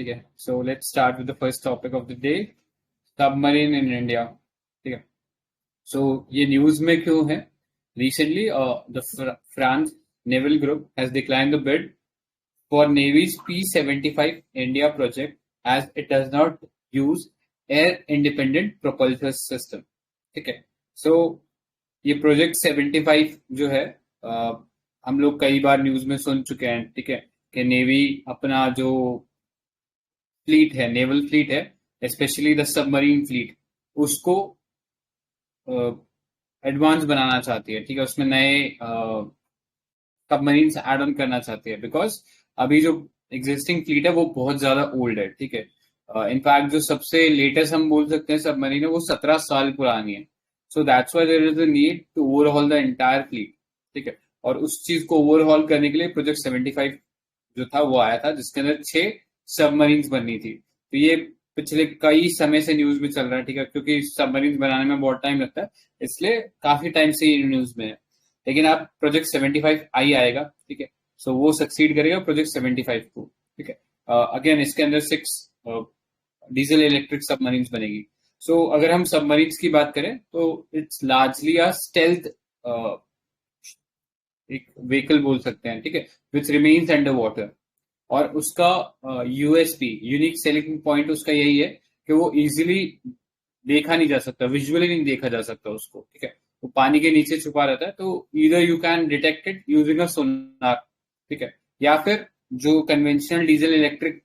ठीक है. So let's start with the first topic of the day, submarine in India. ठीक है. सो ये न्यूज में क्यों है? Recently the France naval group has declined the bid for Navy's P-75 India project as it does not use air independent propulsion system. ठीक है. सो ये project 75 जो है, हम लोग कई बार न्यूज में सुन चुके हैं. ठीक है, कि नेवी अपना जो फ्लीट है, नेवल फ्लीट है, स्पेशली द सबमरीन फ्लीट, उसको एडवांस बनाना चाहती है. ठीक है, उसमें नए सबमरीन ऐड ऑन करना चाहती है, बिकॉज अभी जो एग्जिस्टिंग फ्लीट है वो बहुत ज्यादा ओल्ड है. ठीक है. इनफैक्ट जो सबसे लेटेस्ट हम बोल सकते हैं सबमरीन है, वो 17 साल पुरानी है. So that's why there is a need to overhaul the entire fleet. ठीक है. और उस चीज को ओवरहॉल करने के लिए प्रोजेक्ट 75 जो था वो आया था, जिसके अंदर 6 सबमरीन्स बननी थी. तो ये पिछले कई समय से न्यूज में चल रहा है. ठीक है, क्योंकि सबमरीन बनाने में बहुत टाइम लगता है, इसलिए काफी टाइम से ये न्यूज में है. लेकिन अब प्रोजेक्ट 75 आई आएगा. ठीक है. सो वो सक्सीड करेगा प्रोजेक्ट 75 को. ठीक है. अगेन इसके अंदर 6 डीजल इलेक्ट्रिक सबमरीन्स बनेगी. सो अगर हम सबमरीन्स की बात करें तो इट्स लार्जली अ स्टेल्थ एक व्हीकल बोल सकते हैं. ठीक है, विच रिमेन्स अंडर वाटर. और उसका यूएसपी, यूनिक सेलिंग पॉइंट उसका यही है कि वो इजीली देखा नहीं जा सकता, विजुअली नहीं देखा जा सकता उसको. ठीक है, वो पानी के नीचे छुपा रहता है. तो इधर you can detect it using a sonar. ठीक है. या फिर जो कन्वेंशनल डीजल इलेक्ट्रिक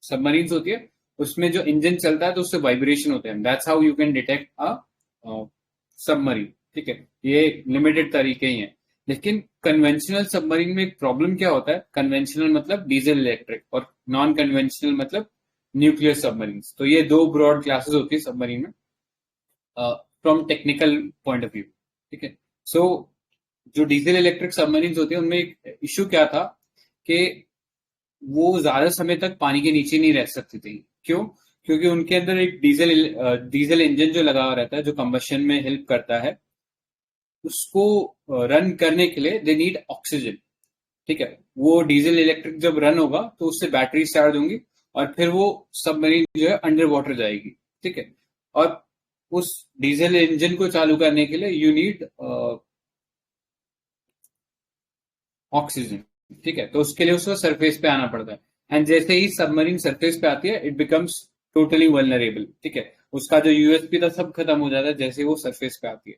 सबमरीन्स होती है, उसमें जो इंजन चलता है तो उससे वाइब्रेशन होते हैं. That's how you can detect a submarine. ठीक है, ये लिमिटेड तरीके ही हैं. लेकिन कन्वेंशनल सबमरीन में एक प्रॉब्लम क्या होता है? कन्वेंशनल मतलब डीजल इलेक्ट्रिक, और नॉन कन्वेंशनल मतलब न्यूक्लियर सबमरीन. तो ये दो ब्रॉड क्लासेस होती है सबमरीन में from technical point of view. ठीक है. सो जो डीजल इलेक्ट्रिक सबमरीन होती है, उनमें एक इश्यू क्या था कि वो ज्यादा समय तक पानी के नीचे नहीं रह सकती थी. क्यों? क्योंकि उनके अंदर एक डीजल इंजन जो लगा हुआ रहता है, जो कंबशन में हेल्प करता है, उसको रन करने के लिए दे नीड ऑक्सीजन. ठीक है. वो डीजल इलेक्ट्रिक जब रन होगा तो उससे बैटरी चार्ज होंगी, और फिर वो सबमरीन जो है अंडर वाटर जाएगी. ठीक है. और उस डीजल इंजन को चालू करने के लिए यू नीड ऑक्सीजन. ठीक है. तो उसके लिए उसको सरफेस पे आना पड़ता है. एंड जैसे ही सबमरीन सरफेस पे आती है, इट बिकम्स टोटली वल्नरेबल. ठीक है. उसका जो यूएसपी था सब खत्म हो जाता है जैसे वो सरफेस पे आती है.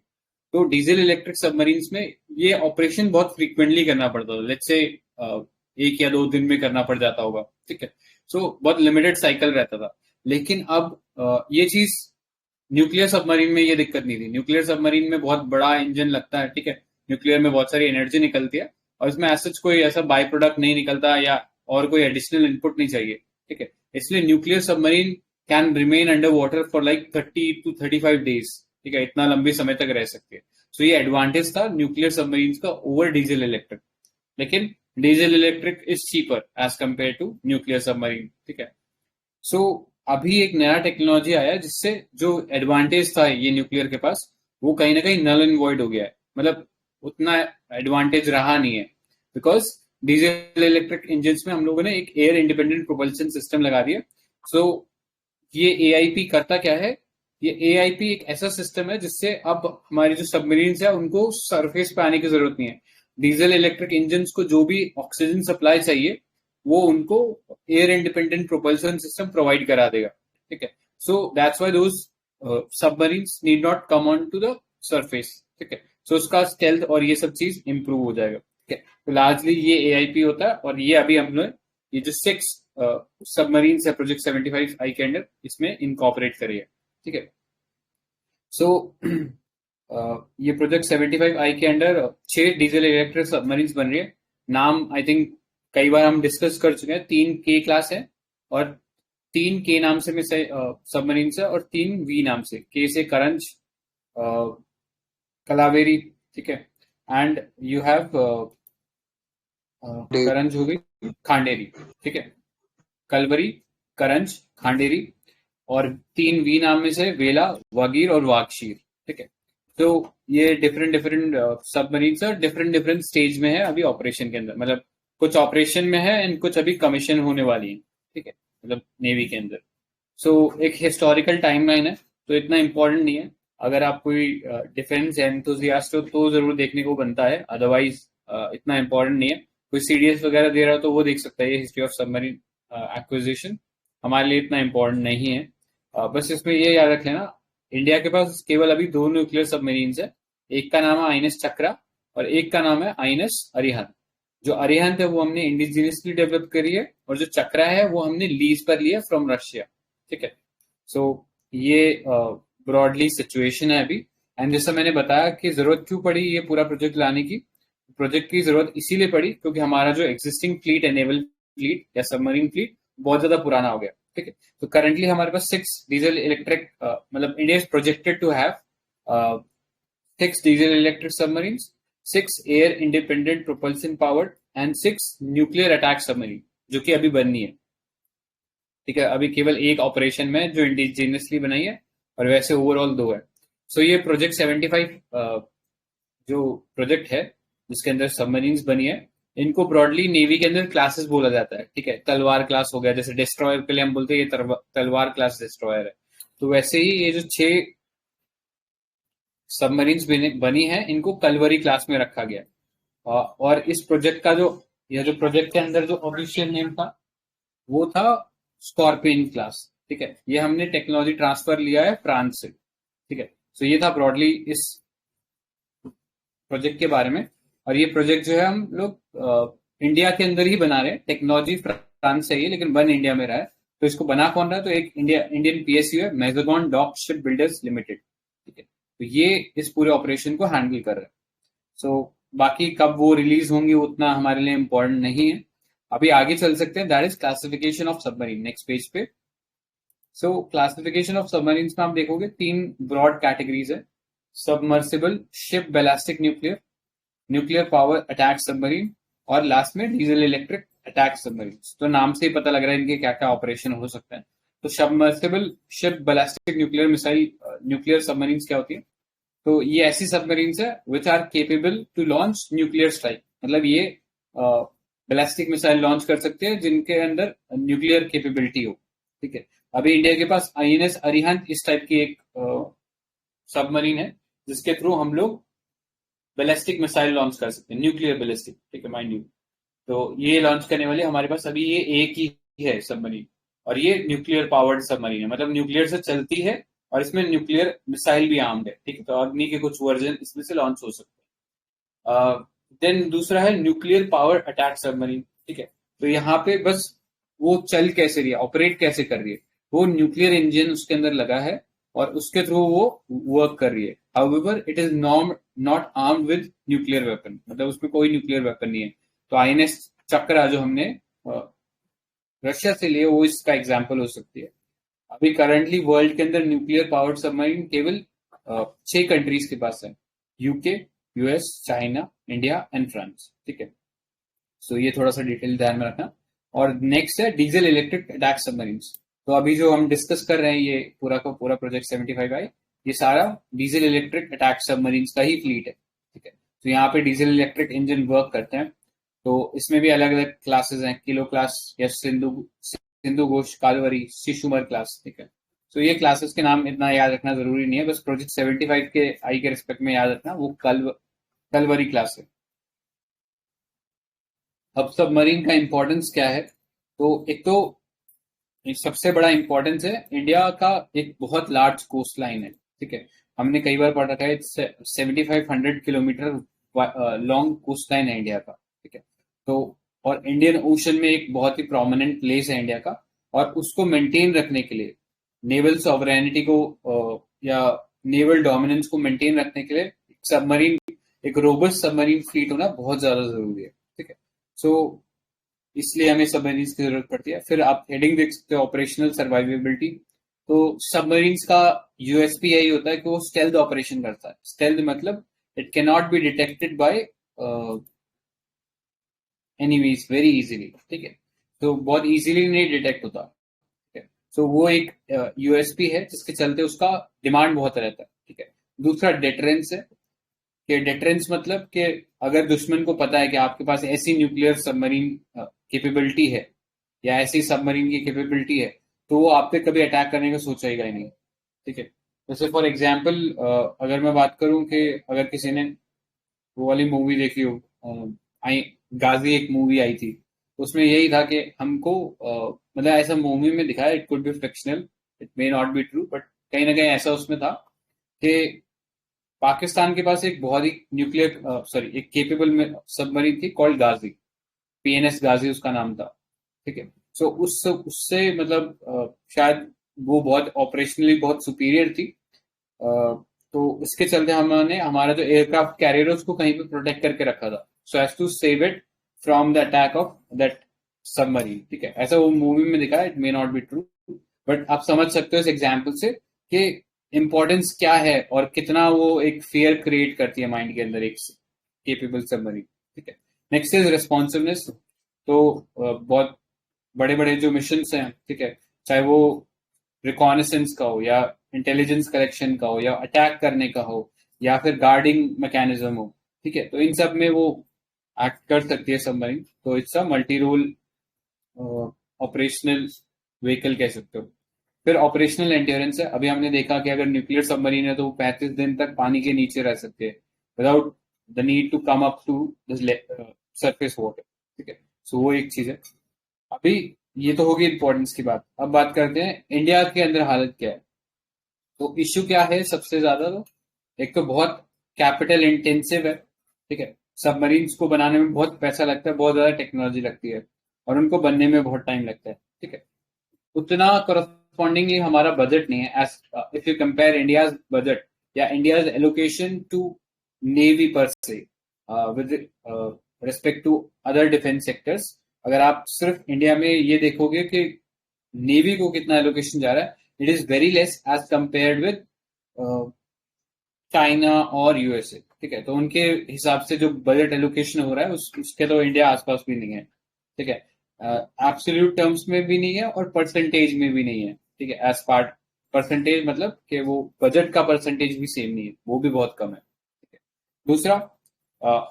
तो डीजल इलेक्ट्रिक सबमरीन्स में ये ऑपरेशन बहुत फ्रीक्वेंटली करना पड़ता था. लेट्स से 1 या 2 दिन में करना पड़ जाता होगा. ठीक है. सो बहुत लिमिटेड साइकिल रहता था. लेकिन अब ये चीज न्यूक्लियर सबमरीन में ये दिक्कत नहीं थी. न्यूक्लियर सबमरीन में बहुत बड़ा इंजन लगता है. ठीक है. न्यूक्लियर में बहुत सारी एनर्जी निकलती है, और इसमें ऐसा कोई ऐसा बाय प्रोडक्ट नहीं निकलता, या और कोई एडिशनल इनपुट नहीं चाहिए. ठीक है. इसलिए nuclear submarine can remain under water for like 30 to 35 days. ठीक है, इतना लंबे समय तक रह सकती है. सो ये एडवांटेज था न्यूक्लियर सबमरीन का ओवर डीजल इलेक्ट्रिक. लेकिन diesel electric is cheaper as compare to nuclear submarine. ठीक है. सो अभी एक नया टेक्नोलॉजी आया है, जिससे जो एडवांटेज था ये न्यूक्लियर के पास, वो कहीं ना कहीं नल एंड वॉइड हो गया है. मतलब उतना एडवांटेज रहा नहीं है, बिकॉज डीजल इलेक्ट्रिक इंजन में हम लोगों ने एक एयर इंडिपेंडेंट प्रोपल्शन सिस्टम लगा दिया. सो ये एआईपी करता क्या है? ये एआईपी एक ऐसा सिस्टम है जिससे अब हमारी जो सबमरीन है उनको सरफेस पे आने की जरूरत नहीं है. डीजल इलेक्ट्रिक इंजन को जो भी ऑक्सीजन सप्लाई चाहिए, वो उनको air independent propulsion system provide करा देगा. ठीक है. So that's why those submarines need not come on to the surface. ठीक है. सो उसका स्टेल्थ और ये सब चीज इंप्रूव हो जाएगा. ठीक है. तो लार्जली ये एआईपी होता है, और ये अभी हम लोग ये जो 6 सबमरीन है प्रोजेक्ट 75 आई के अंडर, इसमें इनकॉपरेट करिए. ठीक है. सो ये प्रोजेक्ट 75 आई के अंडर 6 डीजल इलेक्ट्रिक सबमरीन बन रही है. नाम आई थिंक कई बार हम डिस्कस कर चुके हैं. 3 के क्लास है, और 3 के नाम से में सबमरीन है, और 3 वी नाम से. के से करंज, कलावेरी. ठीक है. एंड यू हैव करंज हो गई, खांडेरी. ठीक है. कलवरी, करंज, खांडेरी. और 3 वी नाम में से वेला, वागीर और वागशीर. ठीक है. तो ये different different submarine different different stage में है अभी ऑपरेशन के अंदर. मतलब कुछ ऑपरेशन में है एंड कुछ अभी कमीशन होने वाली है. ठीक है. मतलब नेवी के अंदर। सो एक हिस्टोरिकल टाइमलाइन है, तो इतना इम्पोर्टेंट नहीं है। अगर आप कोई डिफेंस एंथुजियास्ट हो तो जरूर देखने को बनता है, अदरवाइज इतना इम्पोर्टेंट नहीं है। कोई सीडीएस वगैरह दे रहा हो तो वो देख सकता है, ये हिस्ट्री ऑफ सबमरीन एक्विजिशन हमारे लिए इतना इम्पोर्टेंट नहीं है। बस इसमें ये याद रख लेना, इंडिया के पास केवल अभी दो न्यूक्लियर सबमरीन्स है। एक का नाम है आईएनएस चक्रा और एक का नाम है आईएनएस अरिहंत। जो अरिहंत है वो हमने इंडिजिनियसली डेवलप करी है, और जो चक्रा है वो हमने लीज पर लिया फ्रॉम रशिया। ठीक है, सो ये ब्रॉडली सिचुएशन है अभी। एंड जैसा मैंने बताया कि जरूरत क्यों पड़ी ये पूरा प्रोजेक्ट लाने की, प्रोजेक्ट की जरूरत इसीलिए पड़ी क्योंकि हमारा जो एग्जिस्टिंग फ्लीट है, नेवल फ्लीट या सबमरीन फ्लीट, बहुत ज्यादा पुराना हो गया। ठीक है, तो करंटली हमारे पास 6 डीजल इलेक्ट्रिक, मतलब India is projected to have 6 diesel electric submarines, 6 air independent propulsion powered and 6 nuclear attack submarine, जो कि अभी बननी है। ठीक है, अभी केवल एक ऑपरेशन में जो इंडिजिनियसली बनाई है, और वैसे ओवरऑल 2 है। सो ये प्रोजेक्ट 75 जो प्रोजेक्ट है जिसके अंदर सबमरीन्स बनी है, इनको ब्रॉडली नेवी के अंदर क्लासेस बोला जाता है। ठीक है, तलवार क्लास हो गया, जैसे डिस्ट्रॉयर के लिए हम बोलते हैं ये तलवार क्लास डिस्ट्रॉयर है। तो वैसे ही ये जो 6 सबमरीन्स बनी है, इनको कलवरी क्लास में रखा गया। और इस प्रोजेक्ट का जो, यह जो प्रोजेक्ट के अंदर जो ऑफिशियल नेम था वो था स्कॉर्पियन क्लास। ठीक है, ये हमने टेक्नोलॉजी ट्रांसफर लिया है फ्रांस से। ठीक है, तो ये था ब्रॉडली इस प्रोजेक्ट के बारे में। और ये प्रोजेक्ट जो है हम लोग इंडिया के अंदर ही बना रहे हैं, टेक्नोलॉजी फ्रांस से ही है लेकिन बन इंडिया में रहा है। तो इसको बना कौन रहा है, तो एक इंडियन पीएसयू है, मैजगॉन डॉक शिप बिल्डर्स लिमिटेड। ठीक है, तो ये इस पूरे ऑपरेशन को हैंडल कर रहा है। सो बाकी कब वो रिलीज होंगी उतना हमारे लिए इंपॉर्टेंट नहीं है। अभी आगे चल सकते हैं, that is classification of submarine, next page पे। सो क्लासिफिकेशन ऑफ सबमरीन्स में आप देखोगे 3 ब्रॉड कैटेगरीज है, submersible, ship ballistic nuclear, nuclear power attack submarine, और लास्ट में डीजल इलेक्ट्रिक अटैक सबमरीन। तो नाम से ही पता लग रहा है इनके क्या क्या ऑपरेशन हो सकता है। तो submersible ship ballistic nuclear missile nuclear submarine क्या होती है, तो ये ऐसी सबमरीन्स है which are capable to launch nuclear strike, मतलब ये बैलिस्टिक मिसाइल लॉन्च कर सकते हैं जिनके अंदर न्यूक्लियर केपेबिलिटी हो। ठीक है, अभी इंडिया के पास आईएनएस अरिहंत इस टाइप की एक सबमरीन है जिसके थ्रू हम लोग बैलिस्टिक मिसाइल लॉन्च कर सकते हैं, न्यूक्लियर बैलिस्टिक। ठीक है, माइंड यू। तो ये लॉन्च करने वाले हमारे पास अभी ये एक ही है सबमरीन, और ये न्यूक्लियर पावर्ड सबमरीन है, मतलब न्यूक्लियर से चलती है और इसमें न्यूक्लियर मिसाइल भी आर्म्ड है। ठीक है, तो अग्नि के कुछ वर्जन इसमें से लॉन्च हो सकते हैं। देन दूसरा है न्यूक्लियर पावर अटैक सबमरीन। ठीक है, तो यहाँ पे बस वो चल कैसे रही है, ऑपरेट कैसे कर रही है, वो न्यूक्लियर इंजन उसके अंदर लगा है और उसके थ्रू वो वर्क कर रही है। However it is not armed with nuclear weapon, मतलब उसमें कोई न्यूक्लियर वेपन नहीं है। तो आईएनएस चक्रा जो हमने रशिया से लिए वो इसका एग्जाम्पल हो सकती है। अभी करंटली वर्ल्ड के अंदर न्यूक्लियर पावर्ड सबमरीन केवल 6 कंट्रीज के पास है, UK, US, China, India and France. ठीक है, सो ये थोड़ा सा डिटेल ध्यान में रखना। और नेक्स्ट है डीजल इलेक्ट्रिक अटैक सबमरीन्स। तो अभी जो हम डिस्कस कर रहे हैं ये पूरा का पूरा प्रोजेक्ट 75 आई, ये सारा डीजल इलेक्ट्रिक अटैक सबमरीन्स का ही फ्लीट है। ठीक है, तो यहाँ पे डीजल इलेक्ट्रिक इंजन वर्क करते हैं। तो इसमें भी अलग अलग क्लासेस हैं, किलो क्लास या सिंधु घोष, कालवरी, शिशुमर क्लास। ठीक है, तो ये क्लासेस के नाम इतना याद रखना जरूरी नहीं है, बस प्रोजेक्ट 75 के आई के रिस्पेक्ट में याद रखना वो कलवरी क्लास है। अब सबमरीन का इंपॉर्टेंस क्या है, तो एक तो सबसे बड़ा इंपॉर्टेंस है इंडिया का एक बहुत लार्ज कोस्ट लाइन है। ठीक है, हमने कई बार पढ़ रखा है 7500 किलोमीटर लॉन्ग कोस्ट लाइन है इंडिया का। ठीक है, तो और इंडियन ओशन में एक बहुत ही प्रोमिनेंट प्लेस है इंडिया का, और उसको मेंटेन रखने के लिए नेवल सॉवरेनिटी को या नेवल डोमिनेंस को मेंटेन रखने के लिए सबमरीन, एक रोबस्ट सबमरीन फ्लीट होना बहुत ज्यादा जरूरी है। ठीक है, सो इसलिए हमें सबमरीन्स की जरूरत पड़ती है। फिर आप हेडिंग देख सकते हो, ऑपरेशनल सर्वाइवेबिलिटी। तो सबमरीन्स का यूएसपी यही होता है कि वो स्टेल्थ ऑपरेशन करता है। स्टेल्थ मतलब it can not be detected by enemies very easily. ठीक है, तो बहुत इजीली नहीं डिटेक्ट होता। ठीक है, तो वो एक यूएसपी है जिसके चलते उसका डिमांड बहुत रहता है। ठीक है, दूसरा डेटरेंस है, कि डेटरेंस मतलब कि अगर दुश्मन को पता है कि आपके पास ऐसी न्यूक्लियर सबमरीन कैपेबिलिटी है या ऐसी सबमरीन की कैपेबिलिटी है, तो वो आप पे कभी अटैक करने का सोचेगा ही नहीं। ठीक है, जैसे फॉर एग्जाम्पल अगर मैं बात करूं कि अगर किसी ने वो वाली मूवी देखी हो, आई गाजी एक मूवी आई थी, उसमें यही था कि हमको मतलब ऐसा मूवी में दिखाया, it could be fictional, it may not be true, but कहीं ना कहीं ऐसा उसमें था कि पाकिस्तान के पास एक बहुत ही न्यूक्लियर सॉरी एक केपेबल में सबमरीन थी कॉल्ड गाजी, पीएनएस गाजी उसका नाम था। ठीक है, सो उस उससे मतलब शायद वो बहुत ऑपरेशनली बहुत सुपीरियर थी। तो इसके चलते हमने हमारा जो एयरक्राफ्ट कैरियर है उसको कहीं पे प्रोटेक्ट करके रखा था, so as to save it from the attack of that submarine. ठीक है, ऐसा वो मूवी में दिखा है, it may not be true, but आप समझ सकते हो इस एग्जाम्पल से कि इम्पोर्टेंस क्या है और कितना वो एक फियर क्रिएट करती है माइंड के अंदर एक केपेबल सबमरीन। ठीक है, नेक्स्ट इज रिस्पॉन्सिवनेस। तो बहुत बड़े बड़े जो मिशन हैं, ठीक है, चाहे वो रिकॉनेसेंस का हो या इंटेलिजेंस कलेक्शन का हो या अटैक करने का हो या फिर गार्डिंग मैकेनिज्म हो, ठीक है, तो इन सब में वो एक्ट कर सकती है सबमरीन। तो it's a multi role operational vehicle कह सकते हो। फिर ऑपरेशनल एंड्योरेंस है, अभी हमने देखा कि अगर न्यूक्लियर सबमरीन है तो वो 35 दिन तक पानी के नीचे रह सकते हैं without the need to come up to the surface water. ठीक है, सो वो एक चीज है। अभी ये तो होगी इंपॉर्टेंस की बात, अब बात करते हैं इंडिया के अंदर हालत क्या है। तो इश्यू क्या है सबसे ज्यादा, तो एक तो बहुत कैपिटल इंटेंसिव है। ठीक है, सबमरीन्स को बनाने में बहुत पैसा लगता है, बहुत ज्यादा टेक्नोलॉजी लगती है और उनको बनने में बहुत टाइम लगता है। ठीक है, उतना करस्पॉन्डिंगली हमारा बजट नहीं है, as if you compare India's budget या India's allocation to navy per se with respect to other defence sectors. अगर आप सिर्फ इंडिया में ये देखोगे कि नेवी को कितना एलोकेशन जा रहा है, it is very less as compared with China और यूएसए। ठीक है, तो उनके हिसाब से जो बजट एलोकेशन हो रहा है उसके तो इंडिया आसपास भी नहीं है। ठीक है, एब्सोल्यूट टर्म्स में भी नहीं है और परसेंटेज में भी नहीं है। ठीक है, एज पार्ट परसेंटेज मतलब कि वो बजट का परसेंटेज भी सेम नहीं है, वो भी बहुत कम है। ठीक है, दूसरा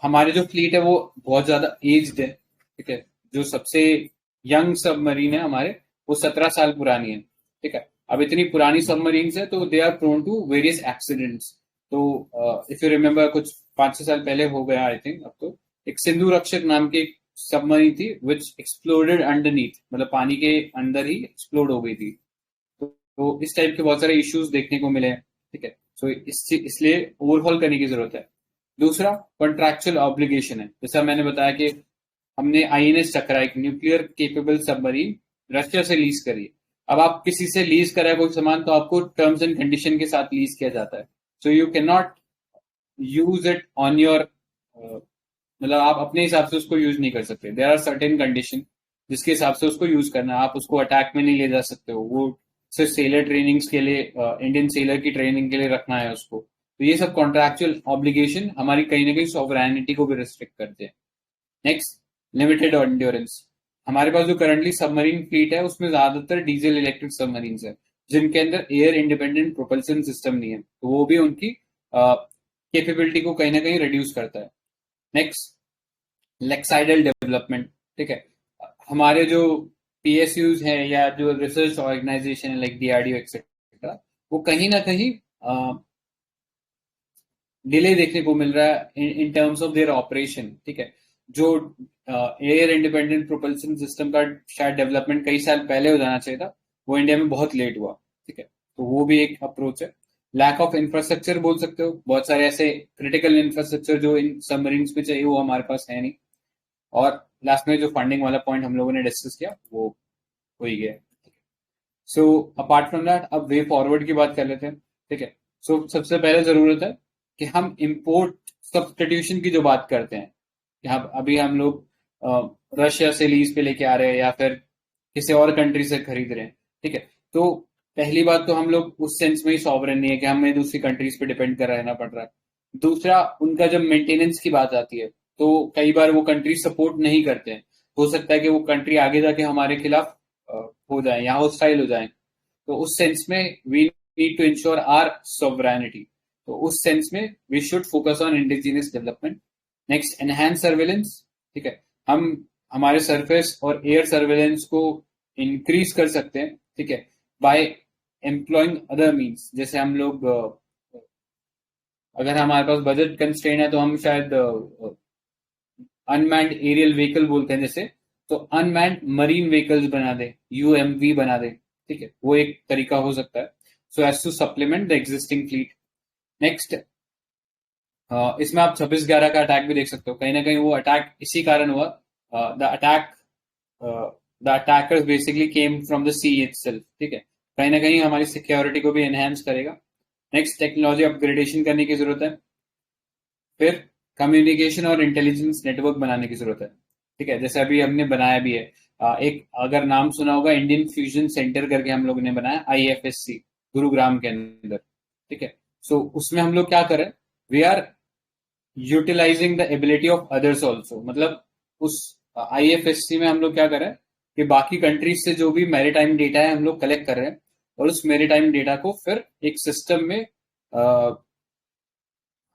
हमारे जो फ्लीट है वो बहुत ज्यादा एज्ड है। ठीक है, जो सबसे यंग सबमरीन है हमारे, वो 17 साल पुरानी है। ठीक है, अब इतनी पुरानी सबमरीन्स है तो they are prone to various accidents. तो इफ यू रिमेम्बर कुछ 5-6 साल पहले हो गया आई थिंक, अब तो एक सिंधु रक्षक नाम की एक सबमरीन थी विच एक्सप्लोडेड अंडरनीथ, मतलब पानी के अंदर ही एक्सप्लोड हो गई थी। तो इस टाइप के बहुत सारे इश्यूज देखने को मिले हैं। ठीक है, सो इसलिए ओवरहॉल करने की जरूरत है। दूसरा कॉन्ट्रैक्चुअल ऑब्लिगेशन है, जैसा मैंने बताया कि हमने आईएनएस चक्रा एक न्यूक्लियर केपेबल सबमरीन रशिया से लीज करी। अब आप किसी से लीज करा है कोई सामान तो आपको टर्म्स एंड कंडीशन के साथ लीज किया जाता है, so you can not use it on your, मतलब आप अपने हिसाब से उसको यूज नहीं कर सकते। देर आर सर्टेन कंडीशन जिसके हिसाब से उसको यूज करना है, आप उसको अटैक में नहीं ले जा सकते हो, वो सिर्फ सेलर ट्रेनिंग्स के लिए, इंडियन सेलर की ट्रेनिंग के लिए रखना है उसको। तो ये सब कॉन्ट्रैक्चुअल ऑब्लिगेशन हमारी कहीं ना कहीं सॉवरेनिटी को भी रिस्ट्रिक्ट करते हैं। Next, limited endurance. हमारे पास जो करंटली सबमरीन फ्लीट है उसमें ज्यादातर डीजल इलेक्ट्रिक सबमरीन है जिनके अंदर एयर इंडिपेंडेंट प्रोपल्सन सिस्टम नहीं है, तो वो भी उनकी कैपेबिलिटी को कहीं ना कहीं रिड्यूस करता है। Next, लेक्साइडल development. ठीक है, हमारे जो पीएसयूज हैं या जो रिसर्च ऑर्गेनाइजेशन है लाइक डीआरडीओ एक्सेट्रा, वो कहीं ना कहीं डिले देखने को मिल रहा है in terms of their operation. ठीक है, जो एयर इंडिपेंडेंट प्रोपल्सन सिस्टम का शायद डेवलपमेंट कई साल पहले हो जाना चाहिए था, वो इंडिया में बहुत लेट हुआ। ठीक है, तो वो भी एक अप्रोच है। लैक ऑफ इंफ्रास्ट्रक्चर बोल सकते हो, बहुत सारे ऐसे क्रिटिकल इंफ्रास्ट्रक्चर जो इन सबमरीन्स पे चाहिए वो हमारे पास है नहीं। और लास्ट में जो फंडिंग वाला पॉइंट हम लोगों ने डिस्कस किया वो हो ही गया। सो अपार्ट फ्रॉम दैट अब वे फॉरवर्ड की बात कर लेते हैं। ठीक है, सो सबसे पहले जरूरत है कि हम इंपोर्ट सब्सटीट्यूशन की जो बात करते हैं, कि अभी हम लोग रशिया से लीज पे लेके आ रहे हैं या फिर किसी और कंट्री से खरीद रहे हैं। ठीक है, तो पहली बात तो हम लोग उस सेंस में ही सॉवरेन नहीं है कि हमें दूसरी कंट्रीज पे डिपेंड कर रहना पड़ रहा है। दूसरा, उनका जब मेंटेनेंस की बात आती है तो कई बार वो कंट्री सपोर्ट नहीं करते हैं। हो सकता है कि वो कंट्री आगे जाके हमारे खिलाफ हो जाए या हॉस्टाइल हो जाए, तो उस सेंस में we need to ensure our sovereignty. तो उस सेंस में we should focus on indigenous development. Next, enhance surveillance. ठीक है, हम हमारे सरफेस और एयर सर्वेलेंस को इंक्रीज कर सकते हैं, ठीक है, बाय एम्प्लॉइंग अदर मीन्स। जैसे हम लोग अगर हमारे पास बजट कंस्ट्रेन है तो हम शायद अनमैन्ड एरियल व्हीकल बोलते हैं जैसे, तो अनमैन्ड मरीन व्हीकल्स बना दे, यूएमवी बना दे, ठीक है, वो एक तरीका हो सकता है, so as to supplement the existing fleet. Next, इसमें आप 26/11 का अटैक भी देख सकते हो, कहीं ना कहीं वो अटैक इसी कारण हुआ। The attackers basically came from the sea itself, ठीक है, कहीं ना कहीं हमारी सिक्योरिटी को भी एनहेंस करेगा। नेक्स्ट, टेक्नोलॉजी अपग्रेडेशन करने की जरूरत है। फिर कम्युनिकेशन और इंटेलिजेंस नेटवर्क बनाने की जरूरत है, ठीक है, जैसे अभी हमने बनाया भी है। एक अगर नाम सुना होगा, इंडियन फ्यूजन सेंटर करके हम लोग ने बनाया, IFSC, गुरुग्राम के अंदर, ठीक है। सो उसमें हम लोग क्या करें, we are utilising the ability of others also, मतलब उस IFSC में हम लोग क्या करें कि बाकी कंट्रीज से जो भी मैरीटाइम डेटा है हम लोग कलेक्ट कर रहे हैं, और उस मैरीटाइम डेटा को फिर एक सिस्टम में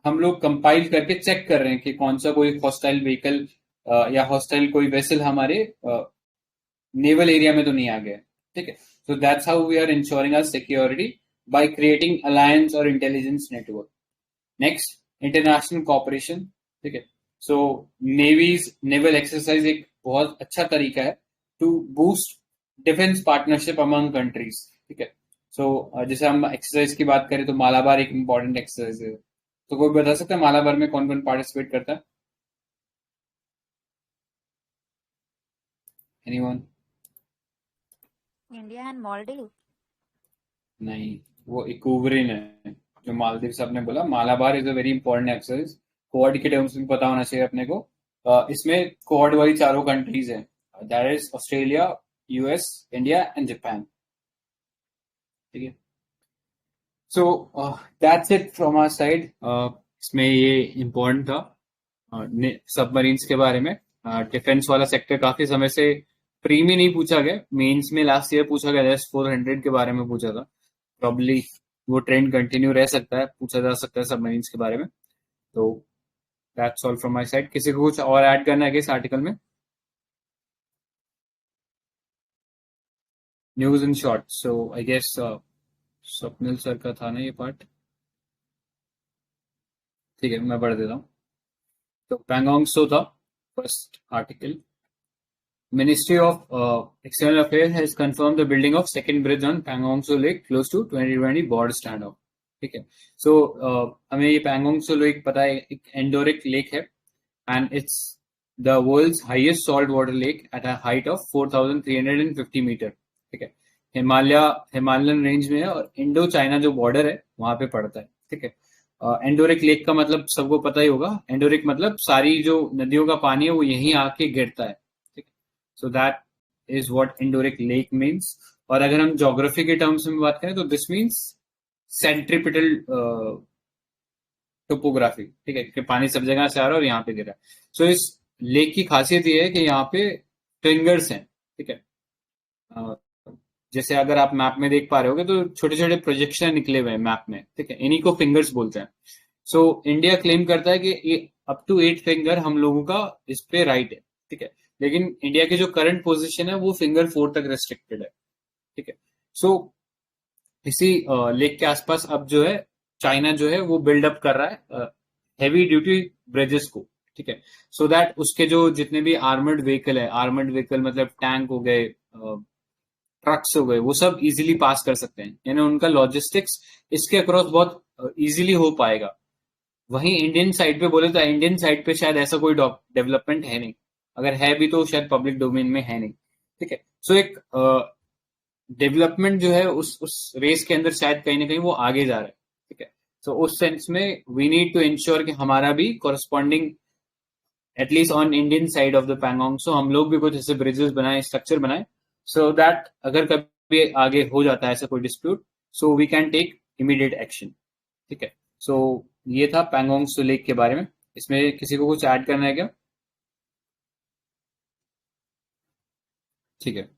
हम लोग कंपाइल करके चेक कर रहे हैं कि कौन सा कोई हॉस्टाइल व्हीकल या हॉस्टाइल कोई वेसल हमारे नेवल एरिया में तो नहीं आ गया, ठीक है। So that's how we are ensuring our security by creating alliance और intelligence network. Next, international cooperation, ठीक है। सो नेवीज नेवल एक्सरसाइज एक बहुत अच्छा तरीका है to boost defence partnership among countries, ठीक है। सो जैसे हम एक्सरसाइज की बात करें तो मालाबार एक इंपॉर्टेंट एक्सरसाइज है, तो कोई बता सकता है मालाबार में कौन कौन पार्टिसिपेट करता है? एनीवन? India and Maldives. नहीं, वो इक्विवरिन है जो मालदीव से आपने बोला। Malabar is a very important exercise, co-ord के टर्म्स में पता होना चाहिए अपने को। इसमें कोऑर्ड वाली चारों कंट्रीज हैं, that is Australia, US, India and Japan, ठीक है। So that's it from our side. इसमें ये इम्पोर्टेंट था सबमरीन्स के बारे में। डिफेंस वाला सेक्टर काफी समय से प्री में नहीं पूछा गया, मेंस में लास्ट ईयर पूछा गया, S-400 के बारे में पूछा था। प्रॉब्ली वो ट्रेंड कंटिन्यू रह सकता है, पूछा जा सकता है सबमरीन्स के बारे में। तो that's all from my side. किसी को कुछ और ऐड करना है इस आर्टिकल में? News in short, so I guess Swapnil sir का था ना ये पार्ट, ठीक है, मैं पढ़ देता हूँ। तो पैंगोंग सो था first article. Ministry of External Affairs has confirmed the building of second bridge on Pangong Tso Lake close to 2020 border standoff. ठीक है, सो हमें ये पैंगोंग सो लेक पता है, एक एंडोरिक लेक है, and it's the world's highest salt water lake at a height of 4,350 metre, ठीक है। हिमालयन रेंज में है और इंडो चाइना जो बॉर्डर है वहां पे पड़ता है, ठीक है। एंडोरिक लेक का मतलब सबको पता ही होगा, एंडोरिक मतलब सारी जो नदियों का पानी है वो यहीं आके गिरता है, ठीक है। So that is what endorheic lake means. और अगर हम ज्योग्राफी के टर्म्स में बात करें तो दिस मीन्स सेंट्रिपिटल टोपोग्राफी, ठीक है, कि पानी सब जगह से आ रहा है और यहाँ पे गिरा है। सो इस लेक की खासियत ये है कि यहाँ पे फिंगर्स हैं, ठीक है। अ, जैसे अगर आप मैप में देख पा रहे होगे तो छोटे छोटे प्रोजेक्शन निकले हुए हैं मैप में, ठीक है, इन्हीं को फिंगर्स बोलते हैं। सो इंडिया क्लेम करता है कि अप टू 8 फिंगर हम लोगों का इस पे राइट है, ठीक है, लेकिन इंडिया की जो करंट पोजीशन है वो फिंगर 4 तक रेस्ट्रिक्टेड है, ठीक है। सो इसी लेक के आसपास अब जो है चाइना जो है वो बिल्डअप कर रहा है हैवी ड्यूटी ब्रिजेस को, ठीक है, सो दैट उसके जो जितने भी आर्मर्ड व्हीकल है, आर्मर्ड व्हीकल मतलब टैंक हो गए, ट्रक्स हो गए, वो सब इजीली पास कर सकते हैं, यानी उनका लॉजिस्टिक्स इसके अक्रॉस बहुत इजीली हो पाएगा। वहीं इंडियन साइड पे बोले तो इंडियन साइड पे शायद ऐसा कोई डेवलपमेंट है नहीं, अगर है भी तो शायद पब्लिक डोमेन में है नहीं, ठीक है। सो एक डेवलपमेंट जो है उस रेस के अंदर शायद कहीं ना कहीं वो आगे जा रहा है, ठीक है। सो उस सेंस में वी नीड टू इंश्योर कि हमारा भी corresponding at least on Indian side of the Pangong, so हम लोग भी कुछ ऐसे ब्रिजेस बनाए, स्ट्रक्चर बनाए, सो दैट अगर कभी आगे हो जाता है ऐसा कोई dispute, so we can take immediate action, ठीक है। सो ये था पैंगोंग सो लेक के बारे में। इसमें किसी को कुछ ऐड करना है क्या? ठीक है,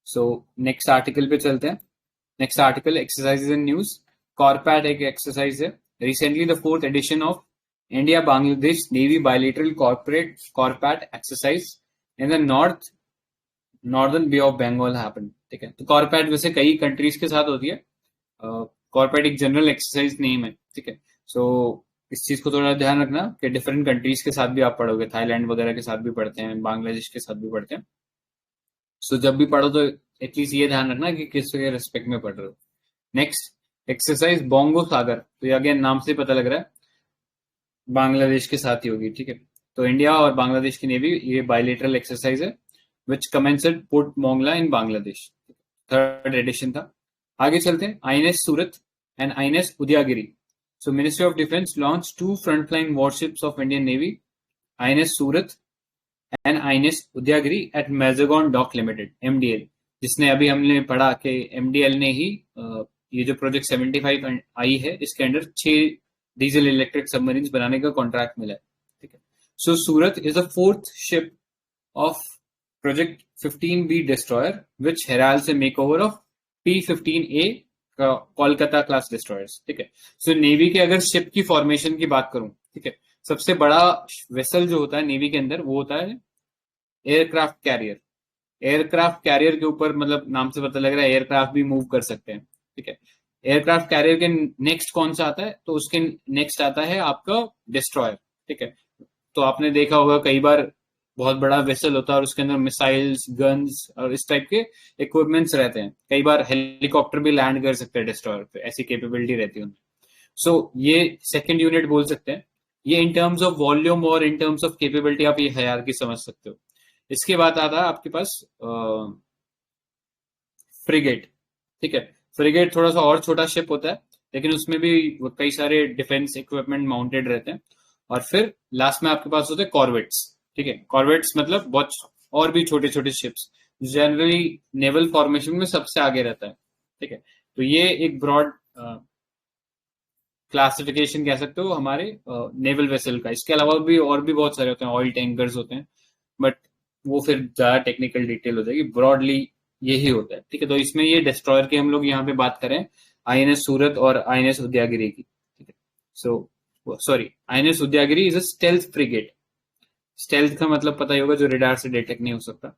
सो नेक्स्ट आर्टिकल पे चलते हैं। Next article, exercises and news. CORPAT एक एक्सरसाइज है। Recently the 4th edition of India Bangladesh navy bilateral corporate CORPAT exercise in the northern Bay of Bengal happen, ठीक है। तो कॉर्पेट वैसे कई कंट्रीज के साथ होती है, कॉर्पेट एक जनरल एक्सरसाइज नेम है, ठीक है। सो इस चीज को थोड़ा ध्यान रखना कि डिफरेंट कंट्रीज के साथ भी आप पढ़ोगे, थाईलैंड वगैरह के साथ भी पढ़ते हैं, बांग्लादेश के साथ भी पढ़ते हैं। सो जब भी पढ़ो तो एटलीस्ट ये ध्यान रखना कि किस के रेस्पेक्ट में पढ़ रहे हो। नेक्स्ट एक्सरसाइज बोंगो सागर, तो ये अगेन नाम से पता लग रहा है बांग्लादेश के साथ ही होगी, ठीक है। तो इंडिया और बांग्लादेश की नेवी, ये बायलेटरल एक्सरसाइज है which commences at port Mongla in Bangladesh, third edition था। आगे चलते हैं, INS Surat and INS Udaygiri. So ministry of defence launch 2 frontline warships of Indian navy, INS Surat and INS Udaygiri at Mazagon dock limited, MDL. जिसने अभी हमने पढ़ा कि एमडीएल ने ही ये जो प्रोजेक्ट 75 आई है, इसके अंडर 6 डीजल इलेक्ट्रिक सबमरीन बनाने का कॉन्ट्रैक्ट मिला है, ठीक है। So Surat is the 4th ship of Project 15B destroyer, which heralds a makeover of P-15A Kolkata class destroyers, ठीक है। सो नेवी के अगर शिप की फॉर्मेशन की बात करूं, ठीक है, सबसे बड़ा वेसल जो होता है नेवी के अंदर वो होता है एयरक्राफ्ट कैरियर। एयरक्राफ्ट कैरियर के ऊपर मतलब नाम से पता लग रहा है एयरक्राफ्ट भी मूव कर सकते हैं, ठीक है। एयरक्राफ्ट कैरियर के नेक्स्ट कौन सा आता है, तो उसके नेक्स्ट आता है आपका डिस्ट्रॉयर, ठीक है। तो आपने देखा होगा कई बार बहुत बड़ा वेसल होता है और उसके अंदर मिसाइल्स, गन्स और इस टाइप के इक्विपमेंट्स रहते हैं। कई बार हेलीकॉप्टर भी लैंड कर सकते हैं डिस्ट्रॉयर पे, ऐसी कैपेबिलिटी रहती है उनमें। सो ये सेकंड यूनिट बोल सकते हैं। ये इन टर्म्स ऑफ वॉल्यूम और इन टर्म्स ऑफ कैपेबिलिटी आप ये हायरार्की समझ सकते हो। इसके बाद आता है आपके पास फ्रिगेट, ठीक है। फ्रिगेट थोड़ा सा और छोटा शिप होता है, लेकिन उसमें भी कई सारे डिफेंस इक्विपमेंट माउंटेड रहते हैं। और फिर लास्ट में आपके पास होते हैं कॉर्वेट्स, ठीक है। कॉर्वेट्स मतलब बहुत और भी छोटे छोटे शिप्स, जनरली नेवल फॉर्मेशन में सबसे आगे रहता है, ठीक है। तो ये एक ब्रॉड क्लासिफिकेशन कह सकते हो हमारे नेवल वेसल का। इसके अलावा भी और भी बहुत सारे होते हैं, ऑयल टैंकर्स होते हैं, बट वो फिर ज्यादा टेक्निकल डिटेल हो जाएगी। ब्रॉडली यही होता है, ठीक है। तो इसमें ये डिस्ट्रॉयर की हम लोग यहाँ पे बात करें, आईएनएस सूरत और आईएनएस उदयगिरी की, ठीक है। So sorry, INS Udaygiri is a stealth frigate. Stealth का मतलब पता ही होगा, जो रेडार से डिटेक्ट नहीं हो सकता।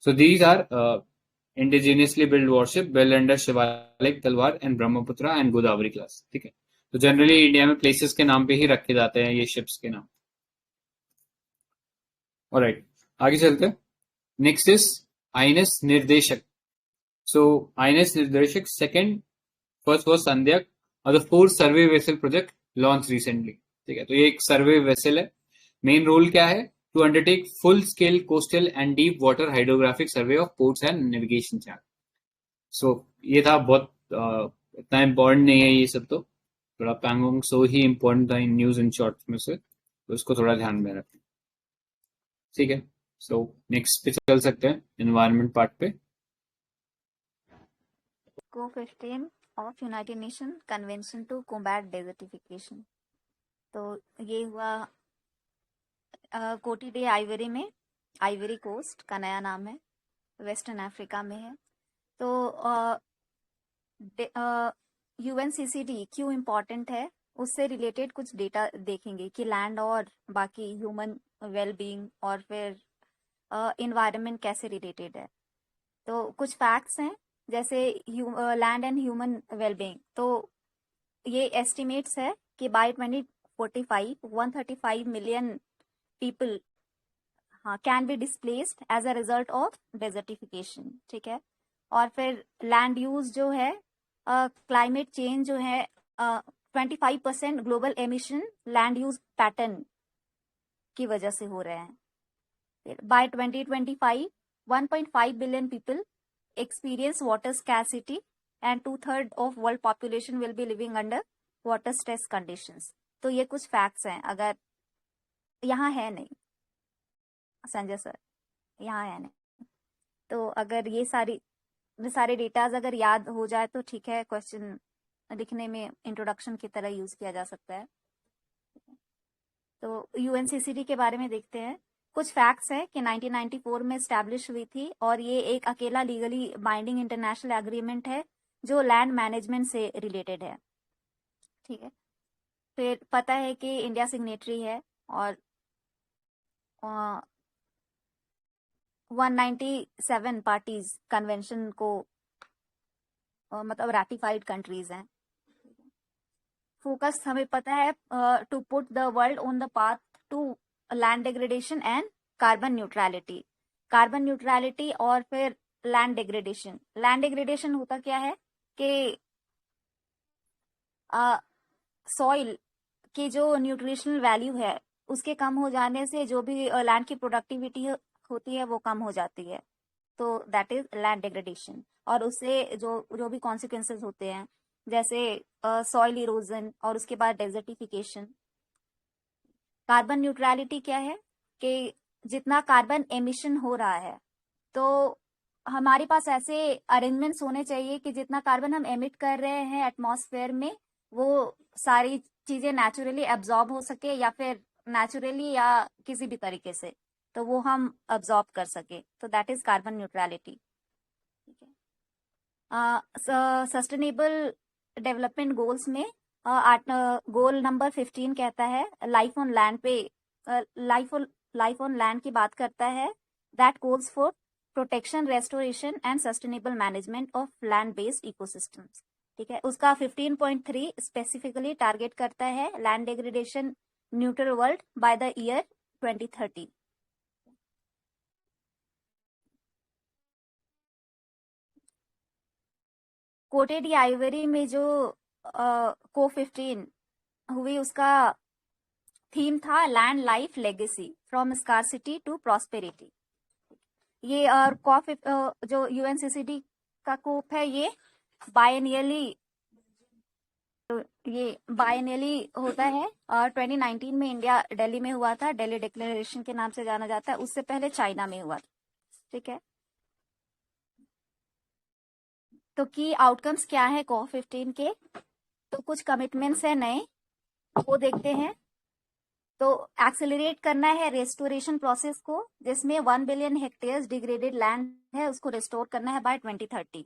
So these are indigenously build warship build under Shivalik, Talwar and Brahmaputra and Godavari class, ठीक है। तो जनरली इंडिया में प्लेसेस के नाम पे ही रखे जाते हैं ये शिप्स के नाम। ऑलराइट, आगे चलते हैं। Next is INS Nirdeshak. So INS Nirdeshak second, first was Sandhayak और the fourth survey vessel project launch recently, ठीक है। तो ये एक सर्वे वेसल है। मेन रोल क्या है, to undertake full scale coastal and deep water hydrographic survey of ports and navigation channel. So ये था बहुत इतना इम्पोर्टेंट नहीं है ये सब, तो थोड़ा पैंगोंग सो ही इम्पोर्टेंट था इन न्यूज इन शॉर्ट में से, तो इसको थोड़ा ध्यान में रखें, ठीक है। सो नेक्स्ट पे चल सकते हैं, एनवायरनमेंट पार्ट पे। को 15 of United Nation Convention to Combat Desertification. तो ये हुआ कोटी डे आइवरी में, आइवरी कोस्ट का नया नाम है, वेस्टर्न अफ्रीका में है। तो यूएनसीसीडी क्यों इम्पोर्टेंट है, उससे रिलेटेड कुछ डेटा देखेंगे कि लैंड और बाकी ह्यूमन वेलबींग और फिर इन्वायरमेंट कैसे रिलेटेड है। तो कुछ फैक्ट्स हैं, जैसे लैंड एंड ह्यूमन वेलबींग। तो ये एस्टिमेट्स है कि by 2045 135 million people can be displaced as a result of desertification, ठीक है। और फिर लैंड यूज जो है, क्लाइमेट चेंज जो है, 25% global emission land use pattern की वजह से हो रहे हैं। By 2025 1.5 billion people experience water scarcity and 2/3 of world population will be living under water stress conditions। तो ये कुछ फैक्ट्स हैं, अगर यहाँ है नहीं संजय सर, यहाँ है नहीं, तो अगर ये सारे डेटाज अगर याद हो जाए तो ठीक है, क्वेश्चन लिखने में इंट्रोडक्शन की तरह यूज किया जा सकता है। तो यूएनसीसीडी के बारे में देखते हैं। कुछ फैक्ट्स है कि 1994 में स्टैब्लिश हुई थी और ये एक अकेला लीगली बाइंडिंग इंटरनेशनल एग्रीमेंट है जो लैंड मैनेजमेंट से रिलेटेड है, ठीक है। फिर पता है कि इंडिया सिग्नेटरी है और 197 पार्टीज कन्वेंशन को मतलब रैटिफाइड कंट्रीज हैं। फोकस हमें पता है to put the world on the path to land degradation and carbon neutrality. Carbon neutrality और फिर लैंड डिग्रेडेशन। लैंड डिग्रेडेशन होता क्या है कि सॉइल की जो न्यूट्रिशनल वैल्यू है उसके कम हो जाने से जो भी लैंड की प्रोडक्टिविटी होती है वो कम हो जाती है, तो दैट इज लैंड डिग्रेडेशन। और उससे जो जो भी कॉन्सिक्वेंसेज होते हैं जैसे सॉइल इरोजन और उसके बाद डेजर्टिफिकेशन। कार्बन न्यूट्रलिटी क्या है कि जितना कार्बन एमिशन हो रहा है तो हमारे पास ऐसे अरेंजमेंट्स होने चाहिए कि जितना कार्बन हम एमिट कर रहे हैं एटमॉस्फेयर में वो सारी चीजें नेचुरली एब्जॉर्ब हो सके या फिर नेचुरली या किसी भी तरीके से तो वो हम अब्जॉर्ब कर सके, तो दैट इज कार्बन न्यूट्रलिटी। ठीक है। सस्टेनेबल डेवलपमेंट गोल्स में गोल नंबर 15 कहता है लाइफ ऑन लैंड पे लाइफ ऑन लैंड की बात करता है that goals for protection restoration and sustainable management of land based ecosystems. ठीक है, उसका 15.3 स्पेसिफिकली टारगेट करता है land degradation neutral world by the year 2030। Cote d'Ivoire में जो को 15 हुई उसका थीम था land life legacy from scarcity to prosperity. ये और कॉफ जो यूएनसीसीडी का कोप है ये बायनियली होता है और 2019 में इंडिया दिल्ली में हुआ था, दिल्ली डिक्लेरेशन के नाम से जाना जाता है। उससे पहले चाइना में हुआ था। ठीक है, तो की आउटकम्स क्या है कॉप 15 के, तो कुछ कमिटमेंट्स है नए वो देखते हैं। तो एक्सेलरेट करना है रेस्टोरेशन प्रोसेस को जिसमें 1 बिलियन हेक्टेयर्स डिग्रेडेड लैंड है उसको रिस्टोर करना है बाय 2030।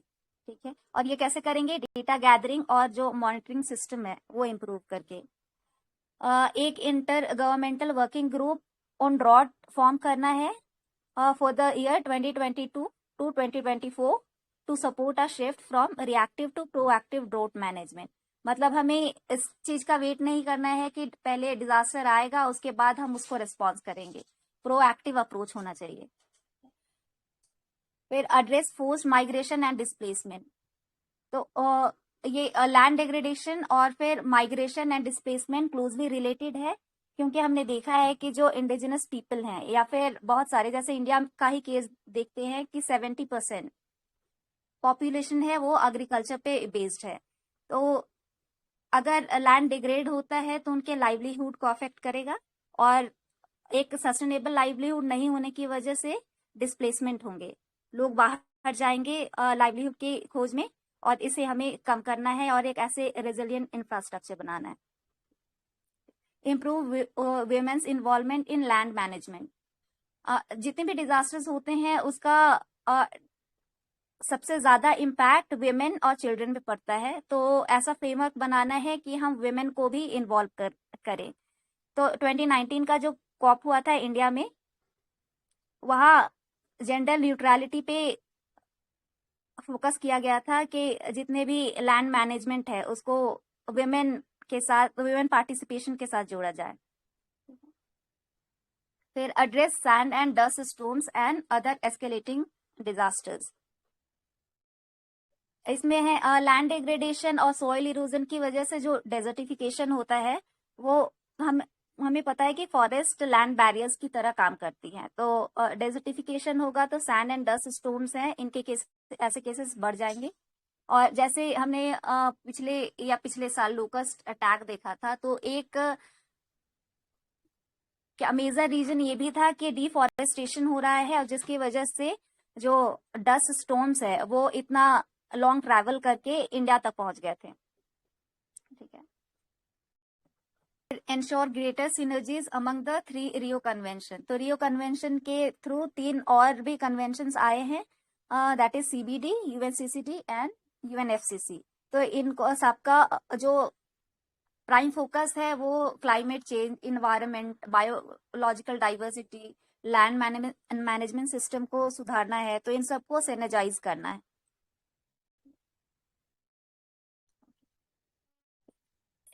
ठीक है, और ये कैसे करेंगे, डेटा गैदरिंग और जो मॉनिटरिंग सिस्टम है वो इम्प्रूव करके। एक intergovernmental working group on drought form करना है for the year 2022 to 2024 to support a shift from reactive to proactive drought management. मतलब हमें इस चीज का वेट नहीं करना है कि पहले डिजास्टर आएगा उसके बाद हम उसको रिस्पॉन्स करेंगे, प्रोएक्टिव अप्रोच होना चाहिए। फिर address forced migration and displacement. तो ये लैंड डिग्रेडेशन और फिर migration and displacement closely related है क्योंकि हमने देखा है कि जो इंडिजिनस पीपल हैं या फिर बहुत सारे जैसे इंडिया का ही केस देखते हैं कि 70% पॉपुलेशन है वो एग्रीकल्चर पे बेस्ड है। तो अगर लैंड डिग्रेड होता है तो उनके लाइवलीहुड को अफेक्ट करेगा और एक सस्टेनेबल लाइवलीहुड नहीं होने की वजह से डिस्प्लेसमेंट होंगे, लोग बाहर जाएंगे लाइवलीहुड की खोज में, और इसे हमें कम करना है और एक ऐसे रेजिलिएंट इंफ्रास्ट्रक्चर बनाना है। Improve women's involvement in land management. जितने भी डिजास्टर्स होते हैं उसका सबसे ज्यादा इम्पैक्ट विमेन और चिल्ड्रन पे पड़ता है, तो ऐसा फ्रेमवर्क बनाना है कि हम विमेन को भी इन्वॉल्व करें। तो 2019 का जो कॉप हुआ था इंडिया में वहाँ जेंडर न्यूट्रलिटी पे फोकस किया गया था कि जितने भी लैंड मैनेजमेंट है उसको विमेन के साथ, विमेन पार्टिसिपेशन के साथ जोड़ा जाए। फिर address sand and dust storms and other escalating disasters. इसमें है लैंड डिग्रेडेशन और सॉइल इरोजन की वजह से जो डेजर्टिफिकेशन होता है वो हमें पता है कि फॉरेस्ट लैंड बैरियर्स की तरह काम करती हैं। तो डेजर्टिफिकेशन होगा तो सैंड एंड डस्ट स्टॉर्म्स हैं इनके ऐसे केसेस बढ़ जाएंगे। और जैसे हमने पिछले साल लोकस्ट अटैक देखा था तो एक क्या मेजर रीजन ये भी था कि डिफॉरेस्टेशन हो रहा है और जिसकी वजह से जो डस्ट स्टॉर्म्स है वो इतना लॉन्ग ट्रैवल करके इंडिया तक पहुंच गए थे। ठीक है, ensure greater synergies among the 3 Rio convention. तो रियो कन्वेंशन के थ्रू 3 और भी कन्वेंशंस आए हैं, that is CBD, UNCCD and UNFCCC. तो इनको सबका जो प्राइम फोकस है वो climate change, environment, biological diversity, land management system को सुधारना है, तो इन सबको सिनर्जाइज करना है।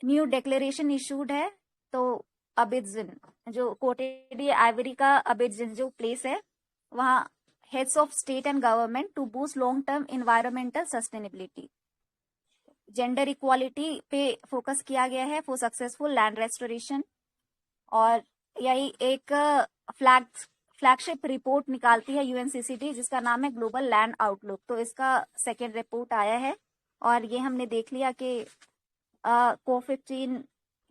न्यू डिक्लेरेशन इशूड है, तो अबिडजन जो कोटेड आइवरी का अबिडजन जो प्लेस है, वहाँ heads of state and government to boost long term environmental sustainability, gender equality पे फोकस किया गया है फॉर सक्सेसफुल लैंड रेस्टोरेशन। और यही एक फ्लैगशिप रिपोर्ट निकालती है यूएनसीसीडी जिसका नाम है ग्लोबल लैंड आउटलुक। तो इसका सेकेंड रिपोर्ट आया है और ये हमने देख लिया कि को15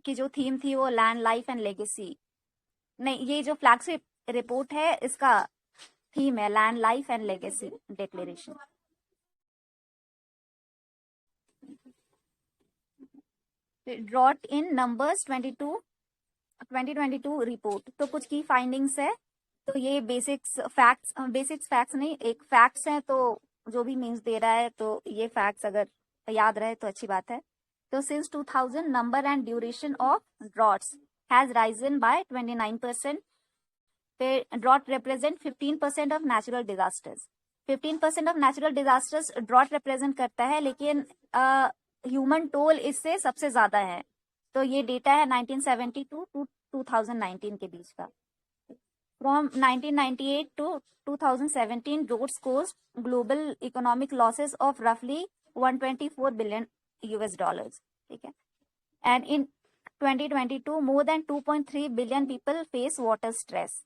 की जो थीम थी वो लैंड, लाइफ एंड लेगेसी, नहीं, ये जो फ्लैगशिप रिपोर्ट है इसका थीम है land, life and legacy declaration. Drought in numbers 2022 report, तो कुछ की फाइंडिंग्स है। तो ये बेसिक्स फैक्ट्स नहीं, एक फैक्ट्स हैं, तो जो भी मीन्स दे रहा है तो ये फैक्ट्स अगर याद रहे तो अच्छी बात है। तो since 2000 number and duration of droughts has risen by 29%। फिर drought represent 15% of natural disasters. 15% of natural disasters drought represent करता है, लेकिन ह्यूमन टोल इससे सबसे ज्यादा है। तो ये डेटा है 1972 टू 2019 के बीच का। From 1998 to 2017 droughts caused global economic losses of रफली 124 बिलियन US डॉलर्स, ठीक है। And in 2022 more than 2.3 billion people face water stress.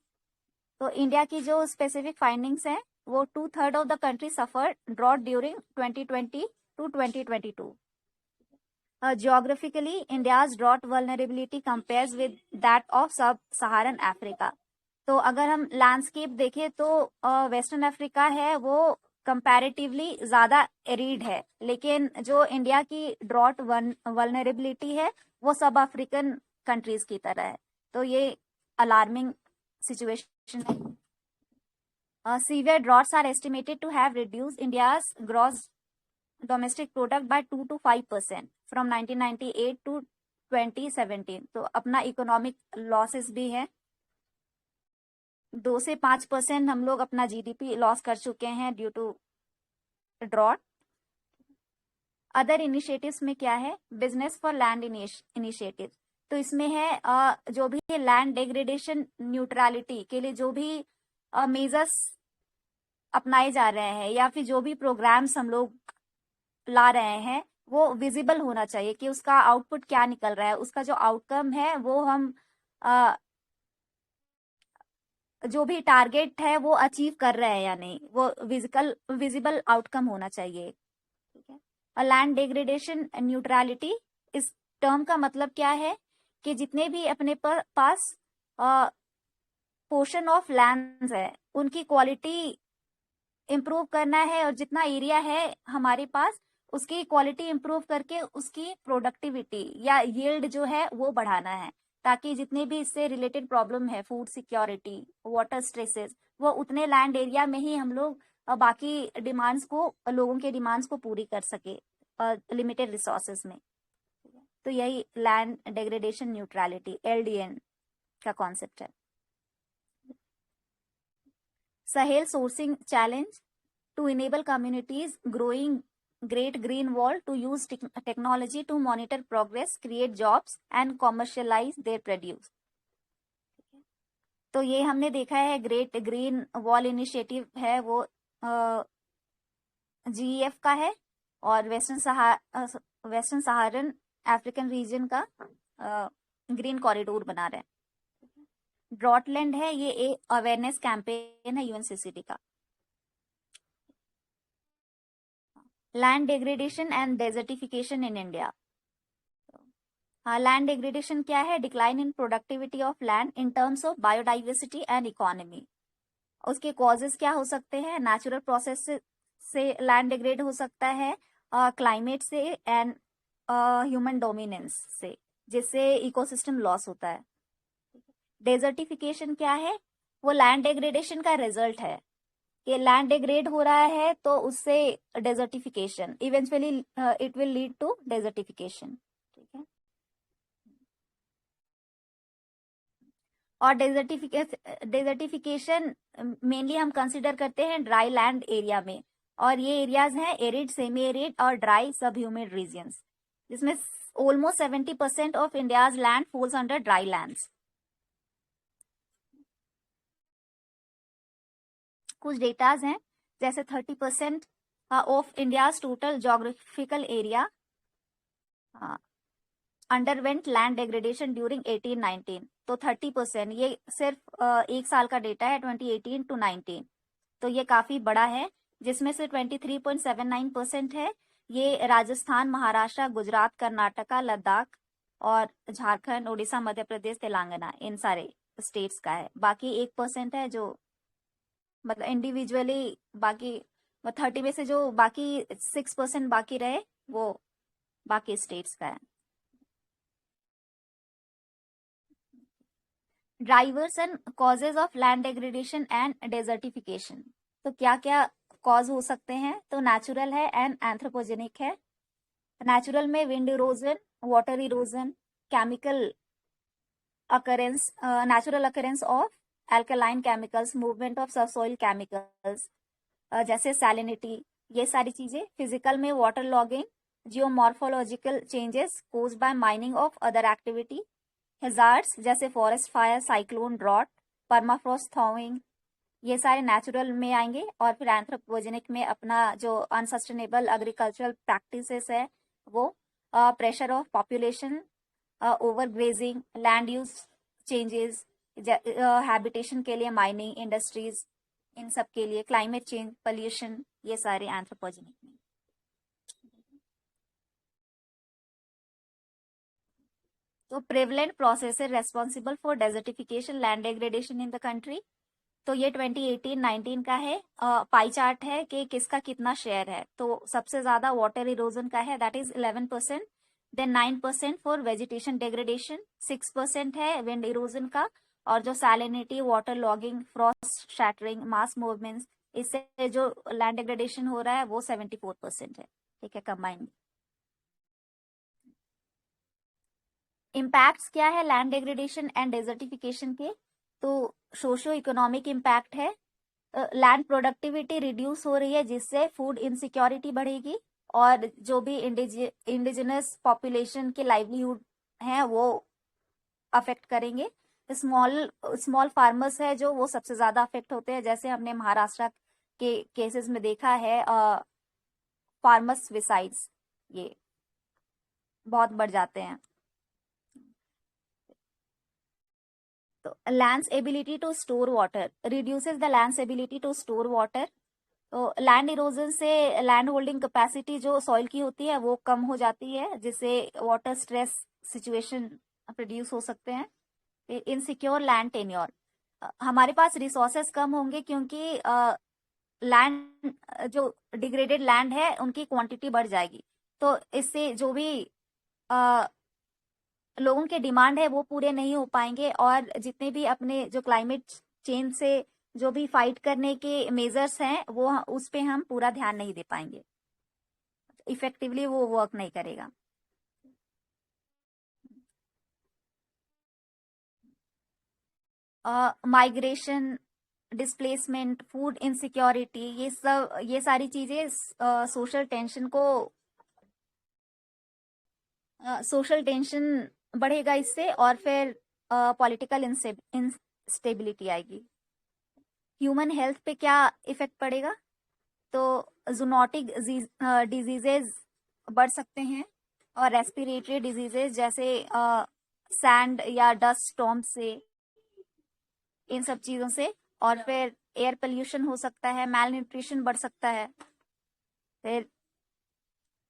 तो इंडिया की जो स्पेसिफिक फाइंडिंग्स हैं वो 2/3 of the country suffer drought during 2020 to 2022। Geographically, India's drought vulnerability compares with that of sub-Saharan Africa. तो अगर हम लैंडस्केप देखें तो वेस्टर्न अफ्रीका है वो कंपैरेटिवली ज्यादा एरिड है, लेकिन जो इंडिया की ड्रॉट वल्नरेबिलिटी है वो सब अफ्रीकन कंट्रीज की तरह है। तो ये अलार्मिंग सिचुएशन है। Severe droughts are estimated to have reduced India's gross domestic product by 2 to 5% from 1998 to 2017। तो अपना इकोनॉमिक लॉसेस भी है, 2 से 5% हम लोग अपना जीडीपी लॉस कर चुके हैं due to drought. Other initiatives में क्या है, बिजनेस फॉर लैंड इनिशिएटिव। तो इसमें है जो भी लैंड डिग्रेडेशन न्यूट्रलिटी के लिए जो भी मेजर्स अपनाए जा रहे हैं या फिर जो भी प्रोग्राम्स हम लोग ला रहे हैं वो विजिबल होना चाहिए कि उसका आउटपुट क्या निकल रहा है, उसका जो आउटकम है वो हम जो भी टारगेट है वो अचीव कर रहे हैं या नहीं, वो विजिबल आउटकम होना चाहिए, ठीक है। और लैंड डिग्रेडेशन न्यूट्रलिटी, इस टर्म का मतलब क्या है कि जितने भी अपने पास पोर्शन ऑफ लैंड है उनकी क्वालिटी इंप्रूव करना है, और जितना एरिया है हमारे पास उसकी क्वालिटी इंप्रूव करके उसकी प्रोडक्टिविटी या यील्ड जो है वो बढ़ाना है, ताकि जितने भी इससे रिलेटेड प्रॉब्लम है, फूड सिक्योरिटी, वाटर स्ट्रेसेस, वो उतने लैंड एरिया में ही हम लोग बाकी डिमांड्स को, लोगों के डिमांड्स को पूरी कर सके लिमिटेड रिसोर्सेज में। तो यही लैंड डिग्रेडेशन न्यूट्रलिटी LDN का कॉन्सेप्ट है। Sahel sourcing challenge to enable communities growing Great Green Wall to use technology to monitor progress, create jobs and commercialize their produce। तो ये हमने देखा है ग्रेट ग्रीन वॉल इनिशिएटिव है वो GEF का है और वेस्टर्न सहारन अफ्रीकन रीजन का ग्रीन कॉरिडोर बना रहे हैं। ड्रॉटलैंड है, ये एक अवेयरनेस कैंपेन है यूएनसीसीडी का। Land degradation and desertification in India. Land degradation क्या है, decline in productivity of land in terms of biodiversity and economy. उसके कॉजेस क्या हो सकते हैं, नेचुरल प्रोसेस से लैंड डिग्रेड हो सकता है, क्लाइमेट से एंड ह्यूमन डोमिनेंस से, जिससे इकोसिस्टम लॉस होता है। डेजर्टिफिकेशन क्या है, वो लैंड डिग्रेडेशन का रिजल्ट है कि लैंड डिग्रेड हो रहा है तो उससे desertification, eventually it will lead to desertification, ठीक है। और डेजर्टिफिकेशन मेनली हम कंसिडर करते हैं ड्राई लैंड एरिया में, और ये एरियाज हैं एरिड, सेमी एरिड और ड्राई सब ह्यूमिड रीजन्स, जिसमें almost 70% of India's land falls under dry lands. कुछ डेटाज हैं, जैसे 30% of India's total geographical area underwent land degradation during 1819। तो 30%, ये सिर्फ एक साल का डेटा है 2018 टू 19, तो ये काफी बड़ा है, जिसमें से 23.79% है ये राजस्थान, महाराष्ट्र, गुजरात, कर्नाटका, लद्दाख और झारखंड, उड़ीसा, मध्य प्रदेश, तेलंगाना, इन सारे स्टेट्स का है। बाकी 1% है जो मतलब इंडिविजुअली, बाकी 30 में से जो बाकी 6% बाकी रहे वो बाकी स्टेट्स का है। Drivers and causes of land degradation and desertification. तो क्या क्या कॉज हो सकते हैं? तो नेचुरल है एंड एंथ्रोपोजेनिक है। नेचुरल में wind erosion, water erosion, chemical occurrence, natural occurrence of alkaline chemicals, movement of subsoil chemicals जैसे सैलिनिटी, ये सारी चीजें। फिजिकल में water logging, geomorphological changes caused by mining of other activity, hazards जैसे forest fire, cyclone, drought, permafrost thawing, ये सारे natural में आएंगे। और फिर एंथ्रोपोजेनिक में अपना जो अनसस्टेनेबल एग्रीकल्चरल प्रैक्टिसेस है वो, pressure of population, over grazing, land use changes, habitation के लिए माइनिंग, इंडस्ट्रीज, इन सब के लिए, क्लाइमेट चेंज, पोल्यूशन, ये सारे एंथ्रोपोजेनिक में। तो prevalent process responsible for desertification, land degradation in the country, तो ये 2018-19 का है। पाई चार्ट है कि किसका कितना शेयर है। तो सबसे ज्यादा वाटर इरोजन का है, that is 11%, then 9% for vegetation degradation, 6% है विंड इरोजन का, और जो salinity, water logging, frost shattering, mass movements, इससे जो लैंड डिग्रेडेशन हो रहा है वो 74% है। ठीक है, कंबाइंड। इम्पैक्ट्स क्या है लैंड डिग्रेडेशन एंड डेजर्टिफिकेशन के? तो सोशो इकोनॉमिक इम्पैक्ट है, लैंड प्रोडक्टिविटी रिड्यूस हो रही है जिससे फूड इनसिक्योरिटी बढ़ेगी, और जो भी इंडिजिनस पॉपुलेशन के लाइवलीहुड हैं वो अफेक्ट करेंगे। स्मॉल स्मॉल फार्मर्स है जो वो सबसे ज्यादा अफेक्ट होते हैं, जैसे हमने महाराष्ट्र के केसेस में देखा है, फार्मर्स सुसाइड्स ये बहुत बढ़ जाते हैं। तो land's ability to store water reduces the land's ability to store water. तो लैंड इरोजन से लैंड होल्डिंग कैपेसिटी जो सॉइल की होती है वो कम हो जाती है, जिससे वाटर स्ट्रेस सिचुएशन प्रोड्यूस हो सकते हैं। इनसिक्योर लैंड टेन्योर, हमारे पास रिसोर्सेस कम होंगे क्योंकि लैंड जो डिग्रेडेड लैंड है उनकी क्वांटिटी बढ़ जाएगी, तो इससे जो भी लोगों के डिमांड है वो पूरे नहीं हो पाएंगे, और जितने भी अपने जो क्लाइमेट चेंज से जो भी फाइट करने के मेजर्स हैं वो उस पे हम पूरा ध्यान नहीं दे पाएंगे, इफेक्टिवली वो वर्क नहीं करेगा। माइग्रेशन, डिस्प्लेसमेंट, फूड इनसिक्योरिटी, ये सारी चीजें सोशल टेंशन बढ़ेगा इससे, और फिर पॉलिटिकल इंस्टेबिलिटी आएगी। ह्यूमन हेल्थ पे क्या इफेक्ट पड़ेगा? तो जूनोटिक डिजीजेज बढ़ सकते हैं, और रेस्पिरेटरी डिजीजेज जैसे सैंड या डस्ट स्टॉर्म से, इन सब चीजों से। और फिर एयर पोल्यूशन हो सकता है, मैल न्यूट्रिशन बढ़ सकता है, फिर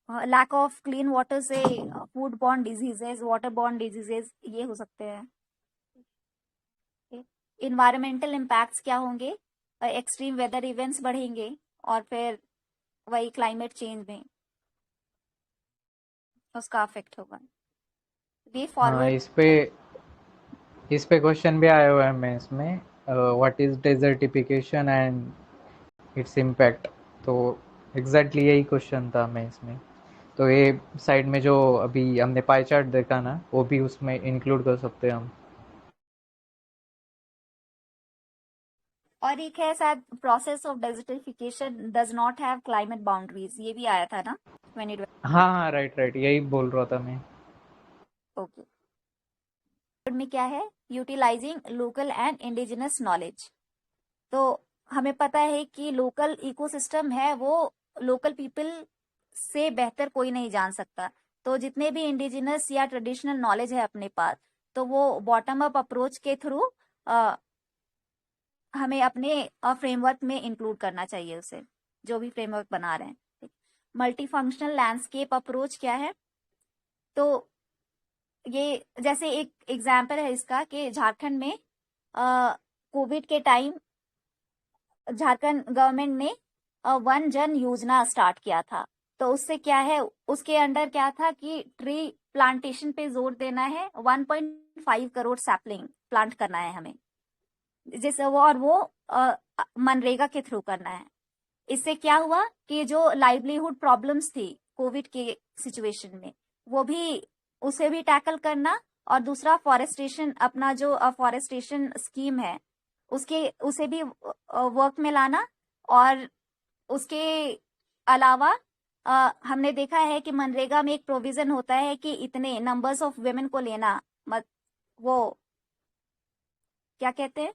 लैक ऑफ क्लीन वाटर से food borne diseases, water borne diseases ये हो सकते हैं। इन्वायरमेंटल इम्पैक्ट्स क्या होंगे? एक्सट्रीम वेदर इवेंट्स बढ़ेंगे, और फिर वही क्लाइमेट चेंज में उसका अफेक्ट होगा। वे हाँ, फॉरवर्ड। इस पे क्वेश्चन भी आया हुआ है मेंस में, what is desertification and its impact. तो एग्जैक्टली यही क्वेश्चन था मेंस में। तो ये साइड में जो अभी हमने पाई चार्ट देखा ना, वो भी उसमें इंक्लूड कर सकते हैं हम। और एक है शायद process of desertification does not have climate boundaries, ये भी आया था ना 2020। हाँ हाँ, राइट राइट, यही बोल रहा था मैं। ओके, में क्या है, utilising local and indigenous knowledge. तो हमें पता है कि लोकल इकोसिस्टम है वो लोकल पीपल से बेहतर कोई नहीं जान सकता। तो जितने भी इंडिजिनस या ट्रेडिशनल नॉलेज है अपने पास, तो वो बॉटम अप अप्रोच के थ्रू हमें अपने फ्रेमवर्क में इंक्लूड करना चाहिए उसे, जो भी फ्रेमवर्क बना रहे हैं। मल्टी फंक्शनल लैंडस्केप अप्रोच क्या है, तो ये जैसे एक एग्जाम्पल है इसका कि झारखंड में कोविड के टाइम झारखंड गवर्नमेंट ने वन जन योजना स्टार्ट किया था। तो उससे क्या है, उसके अंडर क्या था कि ट्री प्लांटेशन पे जोर देना है, 1.5 करोड़ सैपलिंग प्लांट करना है हमें, जिस वो मनरेगा के थ्रू करना है। इससे क्या हुआ कि जो लाइवलीहुड प्रॉब्लम्स थी कोविड के सिचुएशन में, वो भी उसे भी टैकल करना, और दूसरा फॉरेस्टेशन, अपना जो फॉरेस्टेशन स्कीम है उसके उसे भी वर्क में लाना। और उसके अलावा हमने देखा है कि मनरेगा में एक प्रोविजन होता है कि इतने नंबर्स ऑफ वुमेन को लेना, वो क्या कहते हैं,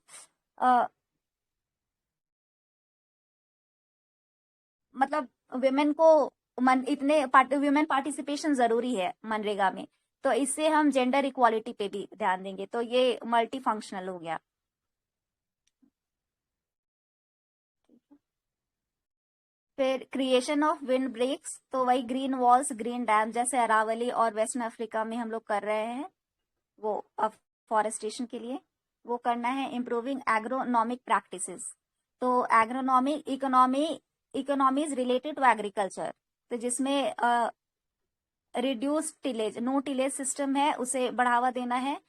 मतलब वुमेन को इतने वुमेन पार्टिसिपेशन जरूरी है मनरेगा में। तो इससे हम जेंडर इक्वालिटी पे भी ध्यान देंगे। तो ये मल्टी फंक्शनल हो गया। फिर क्रिएशन ऑफ विंड ब्रेक्स, तो वही ग्रीन वॉल्स, ग्रीन डैम, जैसे अरावली और वेस्टर्न अफ्रीका में हम लोग कर रहे हैं, वो फॉरेस्टेशन के लिए वो करना है। इम्प्रूविंग एग्रोनॉमिक प्रैक्टिसेस, तो agronomic economies related to agriculture, तो जिसमें reduce tillage, no tillage system है उसे बढ़ावा देना है,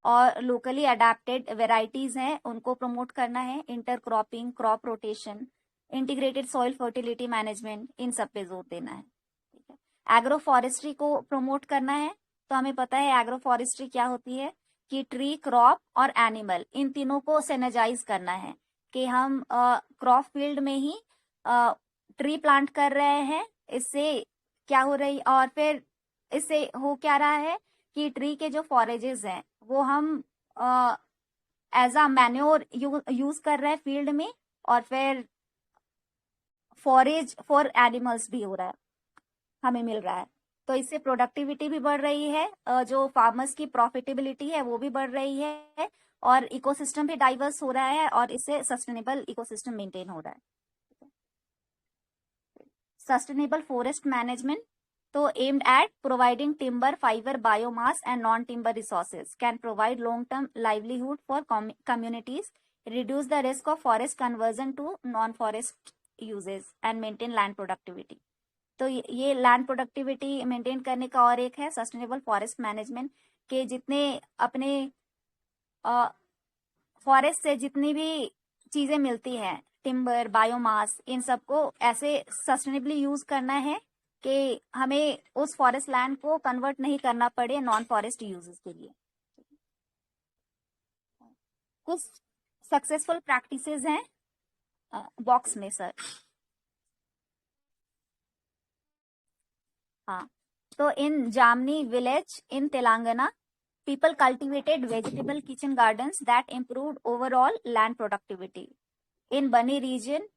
और लोकली अडेप्टेड वेराइटीज हैं उनको प्रमोट करना है। Intercropping, crop rotation, integrated soil fertility management, इन सब पे जोर देना है। ठीक है, एग्रो फॉरेस्ट्री को प्रमोट करना है। तो हमें पता है एग्रो फॉरेस्ट्री क्या होती है कि ट्री, क्रॉप और एनिमल, इन तीनों को सिनर्जाइज करना है, कि हम क्रॉप फील्ड में ही ट्री प्लांट कर रहे हैं। इससे क्या हो रही, और फिर इससे हो क्या रहा है कि ट्री के जो फॉरेजेस हैं वो हम एज अ मैन्योर यूज कर रहे हैं फील्ड में, और फिर फॉरेज फॉर एनिमल्स भी हो रहा है, हमें मिल रहा है। तो इससे प्रोडक्टिविटी भी बढ़ रही है, जो फार्मर्स की प्रॉफिटेबिलिटी है वो भी बढ़ रही है, और इकोसिस्टम भी डाइवर्स हो रहा है, और इससे सस्टेनेबल इकोसिस्टम मेंटेन हो रहा है। सस्टेनेबल फॉरेस्ट मैनेजमेंट, तो aimed at providing timber, fiber, biomass and non-timber resources, can provide long-term livelihood for communities, reduce the risk of forest conversion to non-forest uses and maintain land productivity। तो ये land productivity maintain करने का और एक है sustainable forest management, के जितने अपने फॉरेस्ट से जितनी भी चीजें मिलती हैं, टिम्बर, बायोमास, इन सबको ऐसे सस्टेनेबली यूज करना है कि हमें उस फॉरेस्ट लैंड को कन्वर्ट नहीं करना पड़े नॉन फॉरेस्ट यूजेस के लिए। कुछ सक्सेसफुल प्रैक्टिसेस हैं बॉक्स में सर। हाँ, तो इन जामनी village in Telangana, people cultivated vegetable kitchen gardens that improved overall land productivity. In Bani region,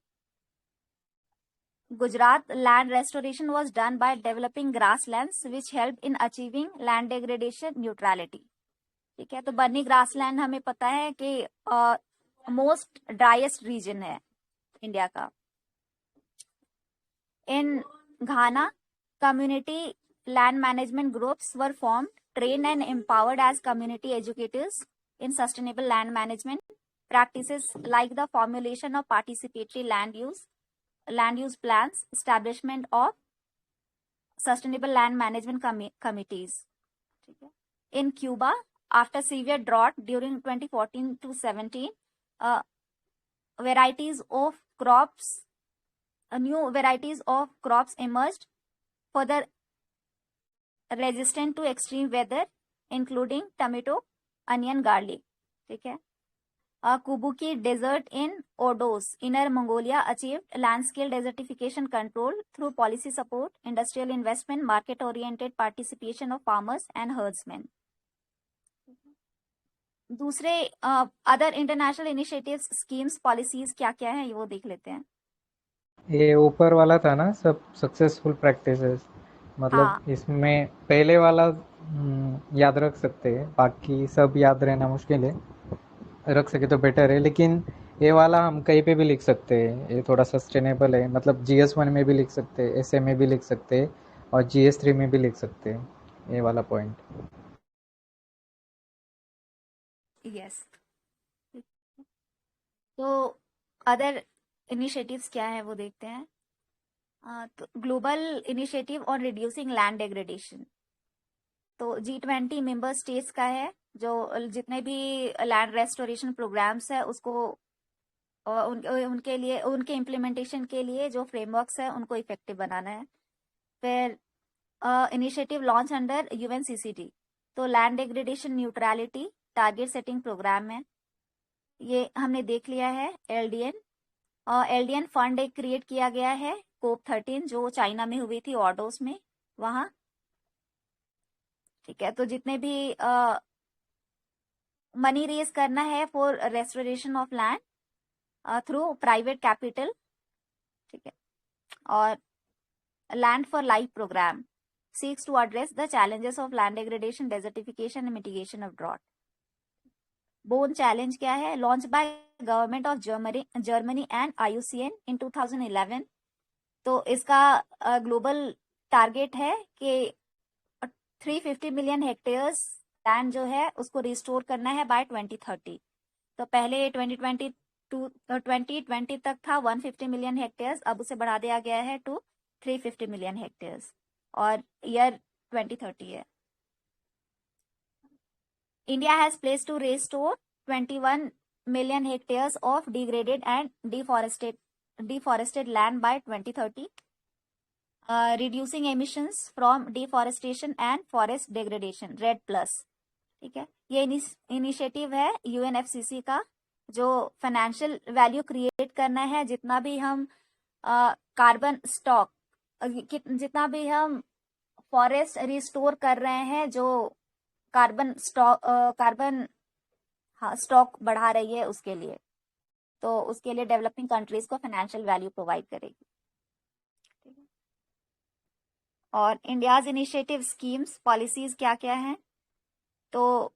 Gujarat, land restoration was done by developing grasslands which helped in achieving land degradation neutrality। ठीक है, तो बनी grassland हमें पता है कि most driest reason है India का। इन घाना, community land management groups were formed, trained and empowered as community educators in sustainable land management practices like the formulation of participatory land use plans, establishment of sustainable land management committees। In Cuba, after severe drought during 2014 to 17, new varieties of crops emerged further resistant to extreme weather, including tomato, onion, garlic। ठीक है, Kubuki Desert in Ordos, Inner Mongolia achieved land-scale desertification control through policy support, industrial investment, market-oriented participation of farmers and herdsmen. दूसरे other international initiatives, schemes, policies क्या क्या है वो देख लेते हैं. ये ऊपर वाला था ना सब सक्सेसफुल प्रैक्टिसेस, मतलब हाँ. इसमें पहले वाला याद रख सकते हैं, बाकी सब याद रहना मुश्किल है. रख सके तो बेटर है, लेकिन ये वाला हम कहीं पे भी लिख सकते हैं. ये थोड़ा सस्टेनेबल है, मतलब GS1 में भी लिख सकते हैं, SA में भी लिख सकते हैं और GS3 में भी लिख सकते हैं ये वाला पॉइंट. यस. तो अदर इनिशिएटिव्स क्या है वो देखते हैं. तो global initiative on reducing land degradation, तो G20 मेंबर स्टेट्स का है, जो जितने भी लैंड रेस्टोरेशन प्रोग्राम्स है उसको उनके लिए, उनके इम्प्लीमेंटेशन के लिए जो फ्रेमवर्क्स है उनको इफेक्टिव बनाना है. फिर इनिशिएटिव लॉन्च अंडर UNCCD, तो land degradation neutrality target setting programme है, ये हमने देख लिया है. LDN फंड एक क्रिएट किया गया है, COP13 जो चाइना में हुई थी, ऑर्डोस में, वहां. ठीक है, तो जितने भी मनी रेज करना है for restoration of land through private capital. ठीक है, और land for life programme seeks to address the challenges of land degradation, desertification and mitigation of drought. Bone challenge क्या है? Launch by government of Germany and IUCN इन 2011. तो इसका global target है कि 350 million hectares land जो है उसको restore करना है बाय 2030. तो पहले 2020 तक था 150 मिलियन हेक्टेयर्स, अब उसे बढ़ा दिया गया है टू 350 मिलियन हेक्टेयर्स, और ईयर 2030 है. India has pledged to restore 21 million hectares of degraded and deforested land by 2030, reducing emissions from deforestation and forest degradation, RED+. ठीक है, ये इनिशिएटिव है UNFCCC का, जो फाइनेंशियल वैल्यू क्रिएट करना है. जितना भी हम कार्बन स्टॉक, जितना भी हम फॉरेस्ट रिस्टोर कर रहे हैं, जो कार्बन स्टॉक बढ़ा रही है उसके लिए, तो उसके लिए डेवलपिंग कंट्रीज को फाइनेंशियल वैल्यू प्रोवाइड करेगी. और इंडियाज इनिशिएटिव, स्कीम्स, पॉलिसीज क्या क्या हैं? तो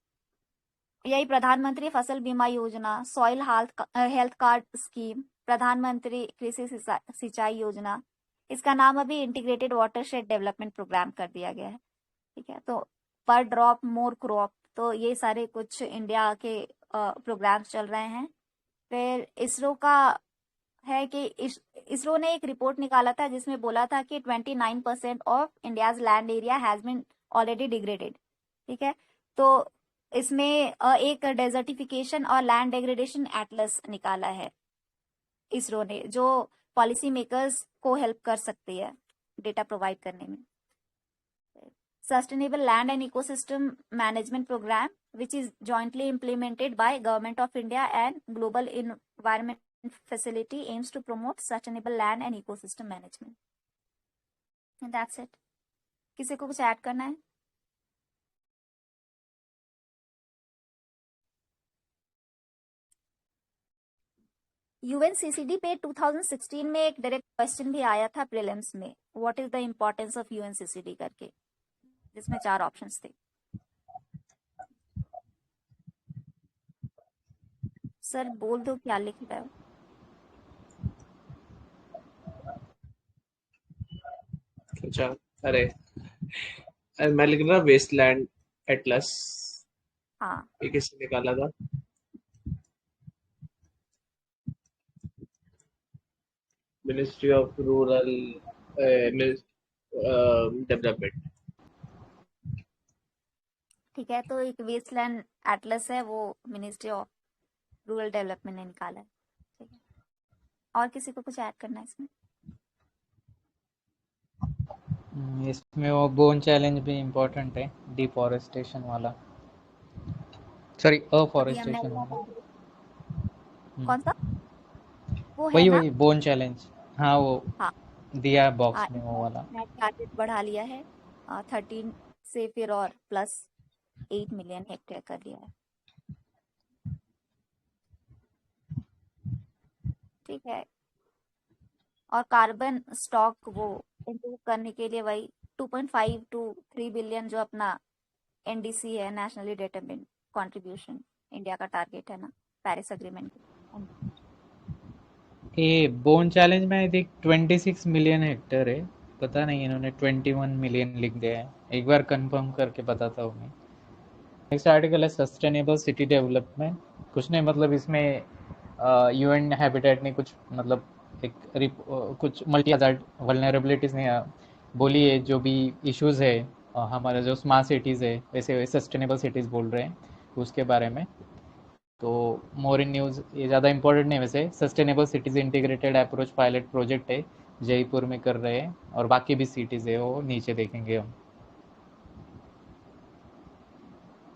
यही प्रधानमंत्री फसल बीमा योजना, सॉइल हेल्थ कार्ड स्कीम, प्रधानमंत्री कृषि सिंचाई योजना, इसका नाम अभी इंटीग्रेटेड वाटरशेड डेवलपमेंट प्रोग्राम कर दिया गया है. ठीक है, तो पर ड्रॉप मोर क्रॉप, तो ये सारे कुछ इंडिया के प्रोग्राम्स चल रहे हैं. फिर इसरो का है कि इसरो ने एक रिपोर्ट निकाला था जिसमें बोला था कि 29% of India's land area has been already degraded. ठीक है, तो इसमें एक डेजर्टिफिकेशन और लैंड डेग्रेडेशन एटलस निकाला है इसरो ने, जो पॉलिसी मेकर्स को हेल्प कर सकती है डेटा प्रोवाइड करने में. Sustainable Land and Ecosystem Management Program, which is jointly implemented by Government of India and Global Environment Facility, aims to promote sustainable land and ecosystem management. And that's it. किसी को कुछ add करना है? UNCCD पे 2016 में एक direct question भी आया था प्रीलिम्स में, what is the importance of UNCCD करके, जिसमें 4 ऑप्शंस थे. सर बोल दो क्या लिख रहे हो. अच्छा, अरे मैं लिख रहा वेस्टलैंड एटलस. हाँ, ये किसने निकाला था? Ministry of rural development. ठीक है, तो एक वेस्टलैंड एटलस है, वो मिनिस्ट्री ऑफ रूरल डेवलपमेंट ने निकाला है. ठीक है, और किसी को कुछ ऐड करना है इसमें? इसमें वो बोन चैलेंज भी इम्पोर्टेंट है, डिफॉरेस्टेशन वाला, सॉरी अफॉरेस्टेशन वाला. कौन सा? वो है वही ना? वही बोन चैलेंज, हाँ वो हाँ दिया हाँ, बॉक्स में वो वाला। इसने टारगेट बढ़ा लिया है 13 से, फिर और प्लस 8 मिलियन हेक्टेयर कर लिया है। ठीक है। और कार्बन स्टॉक वो इम्प्रूव करने के लिए वही 2.5 टू 3 बिलियन जो अपना एनडीसी है, नेशनली डिटरमिन्ड कंट्रीब्यूशन, इंडिया का टारगेट है ना पेरिस अग्रीमेंट के। ये बोन चैलेंज में आई थिंक 26 मिलियन हेक्टेयर है, पता नहीं इन्होंने 21 मिलियन लिख दिया है, एक बार कंफर्म करके बताता हूँ मैं। नेक्स्ट आर्टिकल है सस्टेनेबल सिटी डेवलपमेंट। कुछ नहीं मतलब इसमें यूएन हैबिटेट ने कुछ मतलब एक कुछ मल्टी हजार्ड वल्नरेबिलिटीज ने बोली है, जो भी इश्यूज है हमारा जो स्मार्ट सिटीज़ है वैसे सस्टेनेबल सिटीज़ बोल रहे हैं उसके बारे में। तो मोर इन न्यूज़ ये ज़्यादा इंपॉर्टेंट नहीं वैसे, sustainable cities integrated approach pilot project है, जयपुर में कर रहे हैं, और बाकी भी सिटीज़ है वो नीचे देखेंगे हम।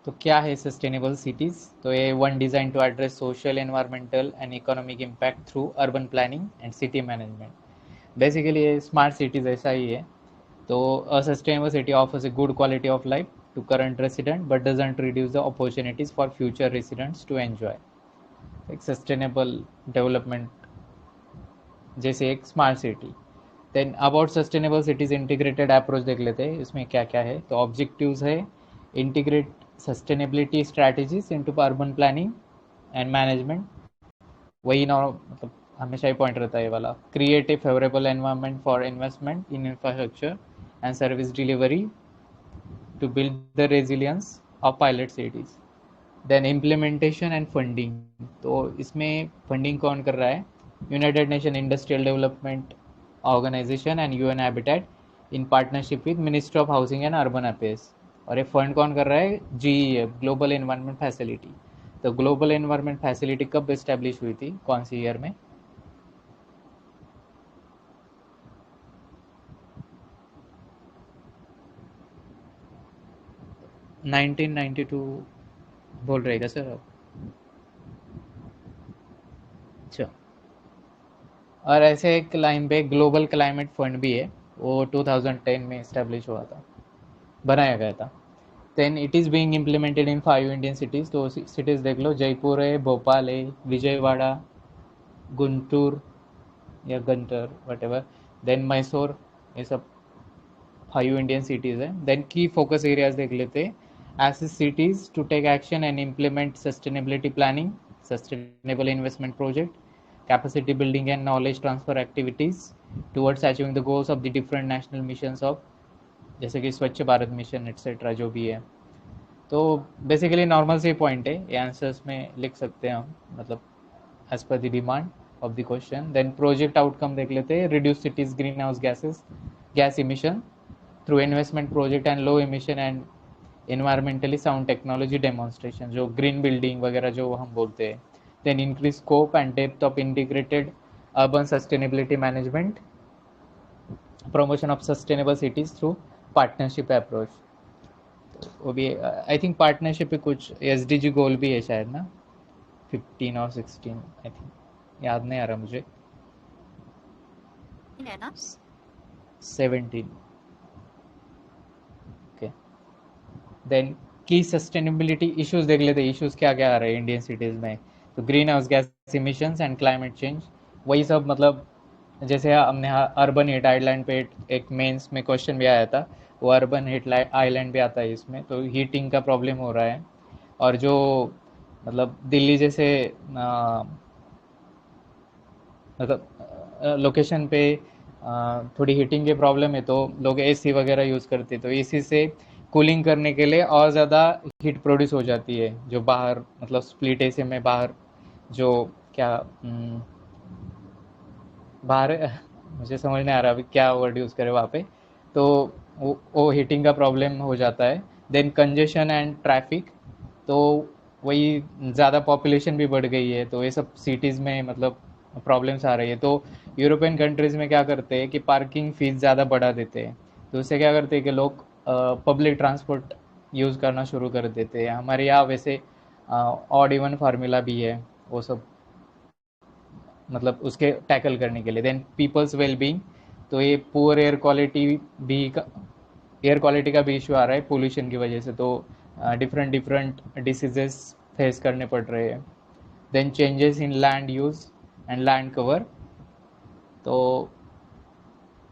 तो क्या है सस्टेनेबल सिटीज़? तो ये one design to address social environmental and economic impact through urban planning and city management. Basically ये स्मार्ट सिटीज़ ऐसा ही है। तो a sustainable city offers a good quality of life to current resident but doesn't reduce the opportunities for future residents to enjoy। एक sustainable development जैसे एक smart city. Then about sustainable cities integrated approach देख लेते हैं इसमें क्या क्या है। तो ऑब्जेक्टिव्स है integrate sustainability strategies into urban planning and management, वही ना मतलब हमेशा ही पॉइंट रहता है ये वाला। Create a favourable environment for investment in infrastructure and service delivery to build the resilience of pilot cities। Then implementation and funding, तो इसमें फंडिंग कौन कर रहा है? United Nation Industrial Development Organization and UN Habitat in partnership with Ministry of Housing and Urban Affairs. और ये fund कौन कर रहा है? GEF, global environment facility. तो ग्लोबल एनवायरनमेंट फैसिलिटी कब इस्टेब्लिश हुई थी, कौन सी ईयर में? 1992 बोल रहेगा सर आप? अच्छा। और ऐसे एक लाइन पे ग्लोबल क्लाइमेट फंड भी है, वो 2010 में इस्टेब्लिश हुआ था, बनाया गया था। Then it is being implemented in 5 Indian cities. तो सिटीज़ देख लो, जयपुर है, भोपाल है, विजयवाड़ा, गुंटूर या Guntur whatever, then Mysore, ये सब 5 इंडियन सिटीज़ हैं। देन की फोकस एरियाज देख लेते हैं। Assist cities to take action and implement sustainability planning, sustainable investment project, capacity building and knowledge transfer activities towards achieving the goals of the different national missions of, जैसे कि स्वच्छ Bharat mission etcetera जो भी है। तो बेसिकली नॉर्मल से point है, ये आंसर्स में लिख सकते हैं हम, मतलब एज पर the demand of the question. Then project outcome देख लेते हैं। Reduce cities green house gas emission through investment project and low emission and environmentally sound technology demonstration, जो ग्रीन बिल्डिंग वगैरह जो हम बोलते हैं। Then increase scope and depth of integrated urban sustainability management, promotion of sustainable cities through partnership approach. वो भी I think partnership पे कुछ एसडीजी गोल भी है शायद ना, 15 और 16 आई थिंक, याद नहीं आ रहा मुझे। है ना? 17। ओके। देन की सस्टेनेबिलिटी इश्यूज देख लेते हैं, इश्यूज क्या क्या आ रहे हैं इंडियन सिटीज़ में। तो green house gas emissions and climate change, वही सब मतलब जैसे हमने अर्बन हीट आइलैंड पे एक मेंस में क्वेश्चन भी आया था, वो अर्बन हीट आइलैंड भी आता है इसमें। तो हीटिंग का प्रॉब्लम हो रहा है, और जो मतलब दिल्ली जैसे मतलब लोकेशन पे थोड़ी हीटिंग की प्रॉब्लम है, तो लोग एसी वगैरह यूज़ करते हैं। तो एसी से कूलिंग करने के लिए और ज़्यादा हीट प्रोड्यूस हो जाती है, जो बाहर मतलब स्प्लिट एसी में बाहर जो क्या बाहर मुझे समझ नहीं आ रहा अभी क्या वर्ड यूज़ करें वहाँ पे। तो वो हीटिंग का प्रॉब्लम हो जाता है। देन कंजेशन एंड ट्रैफिक, तो वही ज़्यादा पॉपुलेशन भी बढ़ गई है, तो ये सब सिटीज़ में मतलब प्रॉब्लम्स आ रही है। तो यूरोपियन कंट्रीज़ में क्या करते हैं कि पार्किंग फ़ीस ज़्यादा बढ़ा देते हैं, तो उससे क्या करते हैं कि लोग पब्लिक ट्रांसपोर्ट यूज़ करना शुरू कर देते हैं। हमारे यहाँ वैसे ऑड इवन फार्मूला भी है, वो सब मतलब उसके टैकल करने के लिए। देन पीपल्स वेलबींग, तो ये पुअर एयर क्वालिटी भी एयर क्वालिटी का भी इशू आ रहा है पोल्यूशन की वजह से, तो डिफरेंट डिफरेंट डिसीजेस फेस करने पड़ रहे हैं। Then changes in land use and land cover, तो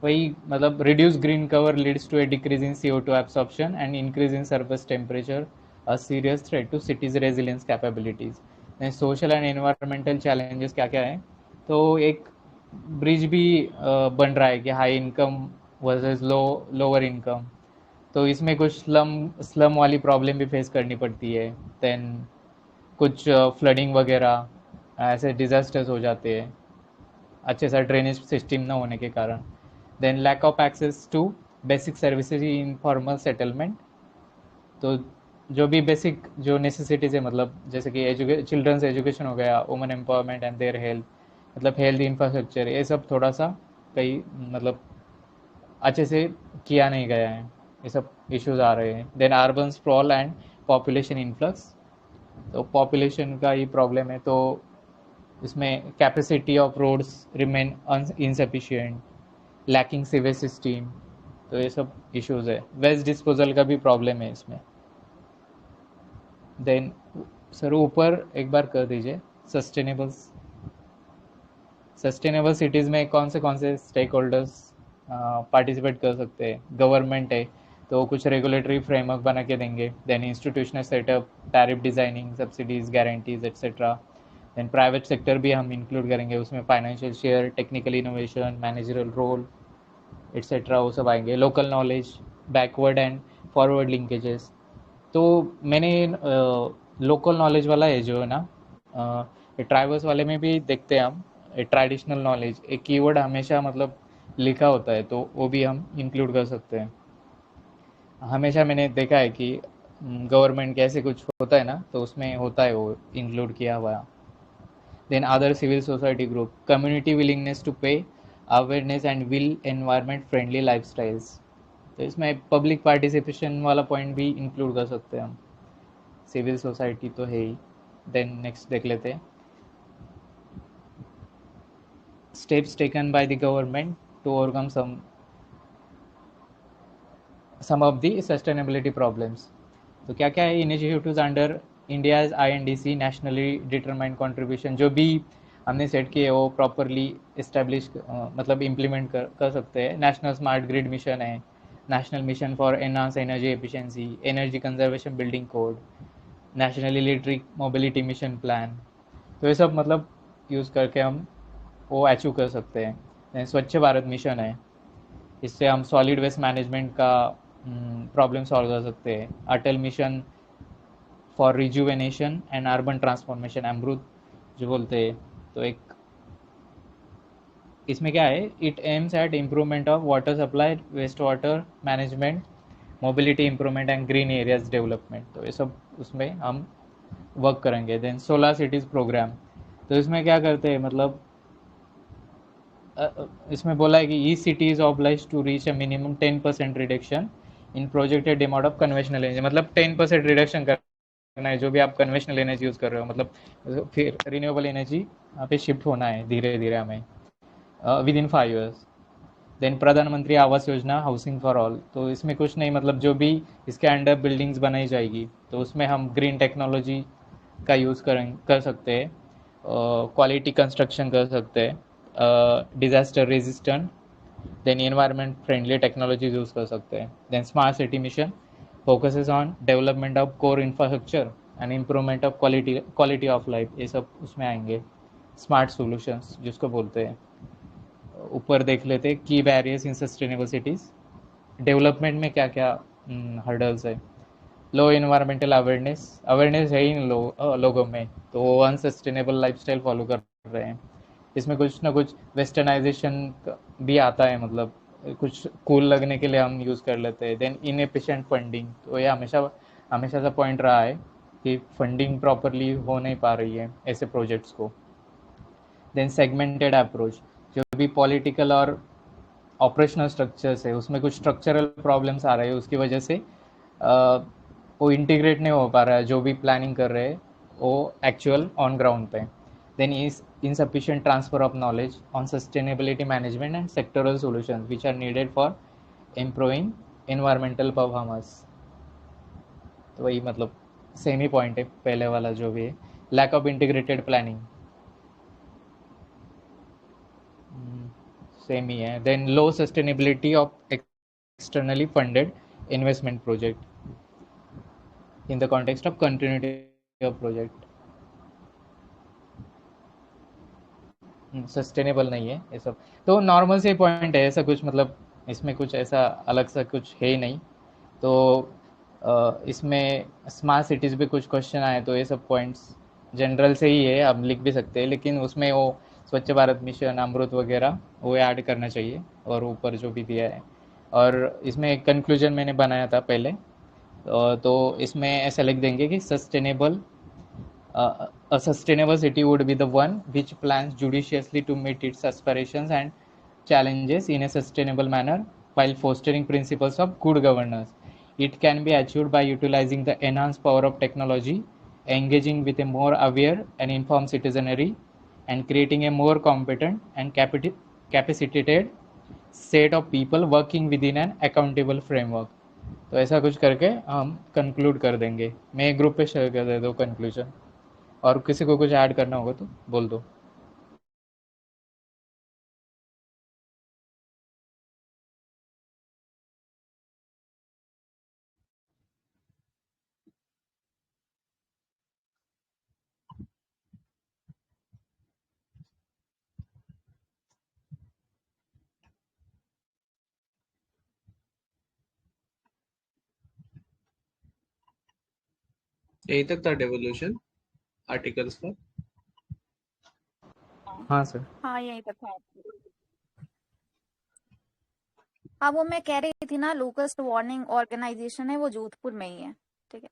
वही मतलब reduce green cover leads to a decrease in CO2 absorption and increase in surface temperature, a serious threat to cities resilience capabilities. Social and environmental challenges क्या क्या है, तो एक bridge भी बन रहा है कि high income versus lower income, तो इसमें कुछ स्लम वाली प्रॉब्लम भी फेस करनी पड़ती है। देन कुछ फ्लडिंग वगैरह ऐसे डिजास्टर्स हो जाते हैं अच्छे सा ड्रेनेज सिस्टम ना होने के कारण। Then lack of access to basic services informal settlement, तो जो भी बेसिक जो नेसेसिटीज़ है, मतलब जैसे कि चिल्ड्रंस एजुकेशन हो गया, women empowerment and their health, मतलब हेल्थ इंफ्रास्ट्रक्चर, ये सब थोड़ा सा कई मतलब अच्छे से किया नहीं गया है, ये सब इश्यूज आ रहे हैं। Then urban sprawl and population influx, तो पॉपुलेशन का ही प्रॉब्लम है, तो इसमें capacity of roads remain insufficient, lacking sewage system, तो ये सब इश्यूज है। वेस्ट डिस्पोजल का भी प्रॉब्लम है इसमें। देन सर ऊपर एक बार कर दीजिए, सस्टेनेबल सिटीज़ में कौन से स्टेक होल्डर्स पार्टिसिपेट कर सकते हैं। गवर्नमेंट है तो कुछ रेगुलेटरी फ्रेमवर्क बना के देंगे। Then institutional setup, tariff designing, subsidies, guarantees etcetera. Then private sector भी हम इंक्लूड करेंगे उसमें, financial share, technical innovation, managerial role etcetera, वो सब आएंगे। Local knowledge, backward and forward linkages, तो मैंने लोकल नॉलेज वाला है जो है ना, ट्राइबल्स वाले में भी देखते हैं हम, ट्रेडिशनल नॉलेज एक कीवर्ड हमेशा मतलब लिखा होता है, तो वो भी हम इंक्लूड कर सकते हैं। हमेशा मैंने देखा है कि गवर्नमेंट के ऐसे कुछ होता है ना, तो उसमें होता है वो इंक्लूड किया हुआ। Then other civil society group, community willingness to pay, awareness and will environment friendly lifestyles, तो इसमें पब्लिक पार्टिसिपेशन वाला पॉइंट भी इंक्लूड कर सकते हैं हम। सिविल सोसाइटी तो है ही। देन नेक्स्ट देख लेते हैं, steps taken by the government to overcome some of the sustainability problems, तो क्या क्या है initiatives under India's INDC, nationally determined contribution, जो भी हमने सेट किए वो प्रॉपरली इस्टेब्लिश मतलब इम्प्लीमेंट कर सकते हैं। नेशनल स्मार्ट ग्रिड मिशन है, national mission for enhance energy efficiency, energy conservation building code, national electric mobility mission plan, तो ये सब मतलब यूज़ करके हम वो अचीव कर सकते हैं। स्वच्छ भारत मिशन है, इससे हम सॉलिड वेस्ट मैनेजमेंट का प्रॉब्लम सॉल्व कर सकते हैं। Atal mission for rejuvenation and urban transformation, Amrut जो बोलते हैं, तो एक इसमें क्या है, it aims at improvement of water supply, waste water management, mobility improvement and green areas development, तो ये सब उसमें हम वर्क करेंगे। देन सोलर सिटीज़ प्रोग्राम, तो इसमें क्या करते हैं मतलब इसमें बोला है कि ई city is oblige to reach a minimum 10% reduction in projected amount of conventional energy, मतलब 10% रिडक्शन करना है जो भी आप कन्वेंशनल एनर्जी यूज़ कर रहे हो, मतलब फिर रिन्यूएबल एनर्जी यहाँ पे शिफ्ट होना है धीरे धीरे हमें विद इन 5 years। देन प्रधानमंत्री Awas Yojana, housing for all, तो इसमें कुछ नहीं, मतलब जो भी इसके अंडर बिल्डिंग्स बनाई जाएगी तो उसमें हम ग्रीन टेक्नोलॉजी का यूज़ कर सकते हैं, क्वालिटी कंस्ट्रक्शन कर सकते हैं, disaster resistant, then environment friendly technologies use कर सकते हैं। देन smart city mission focuses on development of core infrastructure and improvement of quality of life, ये सब उसमें आएंगे। स्मार्ट सॉल्यूशंस जिसको बोलते हैं, ऊपर देख लेते हैं की बैरियर्स इन सस्टेनेबल सिटीज़, डेवलपमेंट में क्या क्या हर्डल्स है। लो इन्वायरमेंटल अवेयरनेस है ही लोगों में, तो वो अनसस्टेनेबल लाइफस्टाइल फॉलो कर रहे हैं। इसमें कुछ ना कुछ वेस्टर्नाइजेशन भी आता है, मतलब कुछ कूल लगने के लिए हम यूज़ कर लेते हैं। देन इनएफिशिएंट फंडिंग, तो ये हमेशा हमेशा सा पॉइंट रहा है कि फंडिंग प्रॉपरली हो नहीं पा रही है ऐसे प्रोजेक्ट्स को। देन सेगमेंटेड अप्रोच, जो भी पॉलिटिकल और ऑपरेशनल स्ट्रक्चर्स है उसमें कुछ स्ट्रक्चरल प्रॉब्लम्स आ रहे हैं, उसकी वजह से वो इंटीग्रेट नहीं हो पा रहा है जो भी प्लानिंग कर रहे हैं वो एक्चुअल ऑन ग्राउंड पे। देन इस insufficient transfer of knowledge on sustainability management and sectoral solutions which are needed for improving environmental performance. तो वही मतलब सेम ही पॉइंट है पहले वाला जो भी है. Lack of integrated planning same ही है. Then low sustainability of externally funded investment project in the context of continuity of project. Sustainable नहीं है ये सब. तो नॉर्मल से पॉइंट है, ऐसा कुछ मतलब इसमें कुछ ऐसा अलग सा कुछ है ही नहीं. तो इसमें स्मार्ट सिटीज़ पे कुछ क्वेश्चन आए तो ये सब पॉइंट्स जनरल से ही है, आप लिख भी सकते हैं, लेकिन उसमें वो स्वच्छ भारत मिशन, अमृत वगैरह वो ऐड करना चाहिए और ऊपर जो भी दिया है. और इसमें एक कंक्लूजन मैंने बनाया था पहले, तो इसमें ऐसा लिख देंगे कि sustainable a sustainable city would be the one which plans judiciously to meet its aspirations and challenges in a sustainable manner while fostering principles of good governance. It can be achieved by utilizing the enhanced power of technology, engaging with a more aware and informed citizenry, and creating a more competent and capacitated set of people working within an accountable framework. तो ऐसा कुछ करके हम conclude कर देंगे. मैं group पे share कर देता हूँ कंक्लूजन, और किसी को कुछ ऐड करना होगा तो बोल दो. यहीं तक था डेवोल्यूशन आर्टिकल्स का. हाँ सर. हाँ यही तक था. हाँ वो मैं कह रही थी ना, लोकस्ट वार्निंग ऑर्गेनाइजेशन है वो जोधपुर में ही है. ठीक है.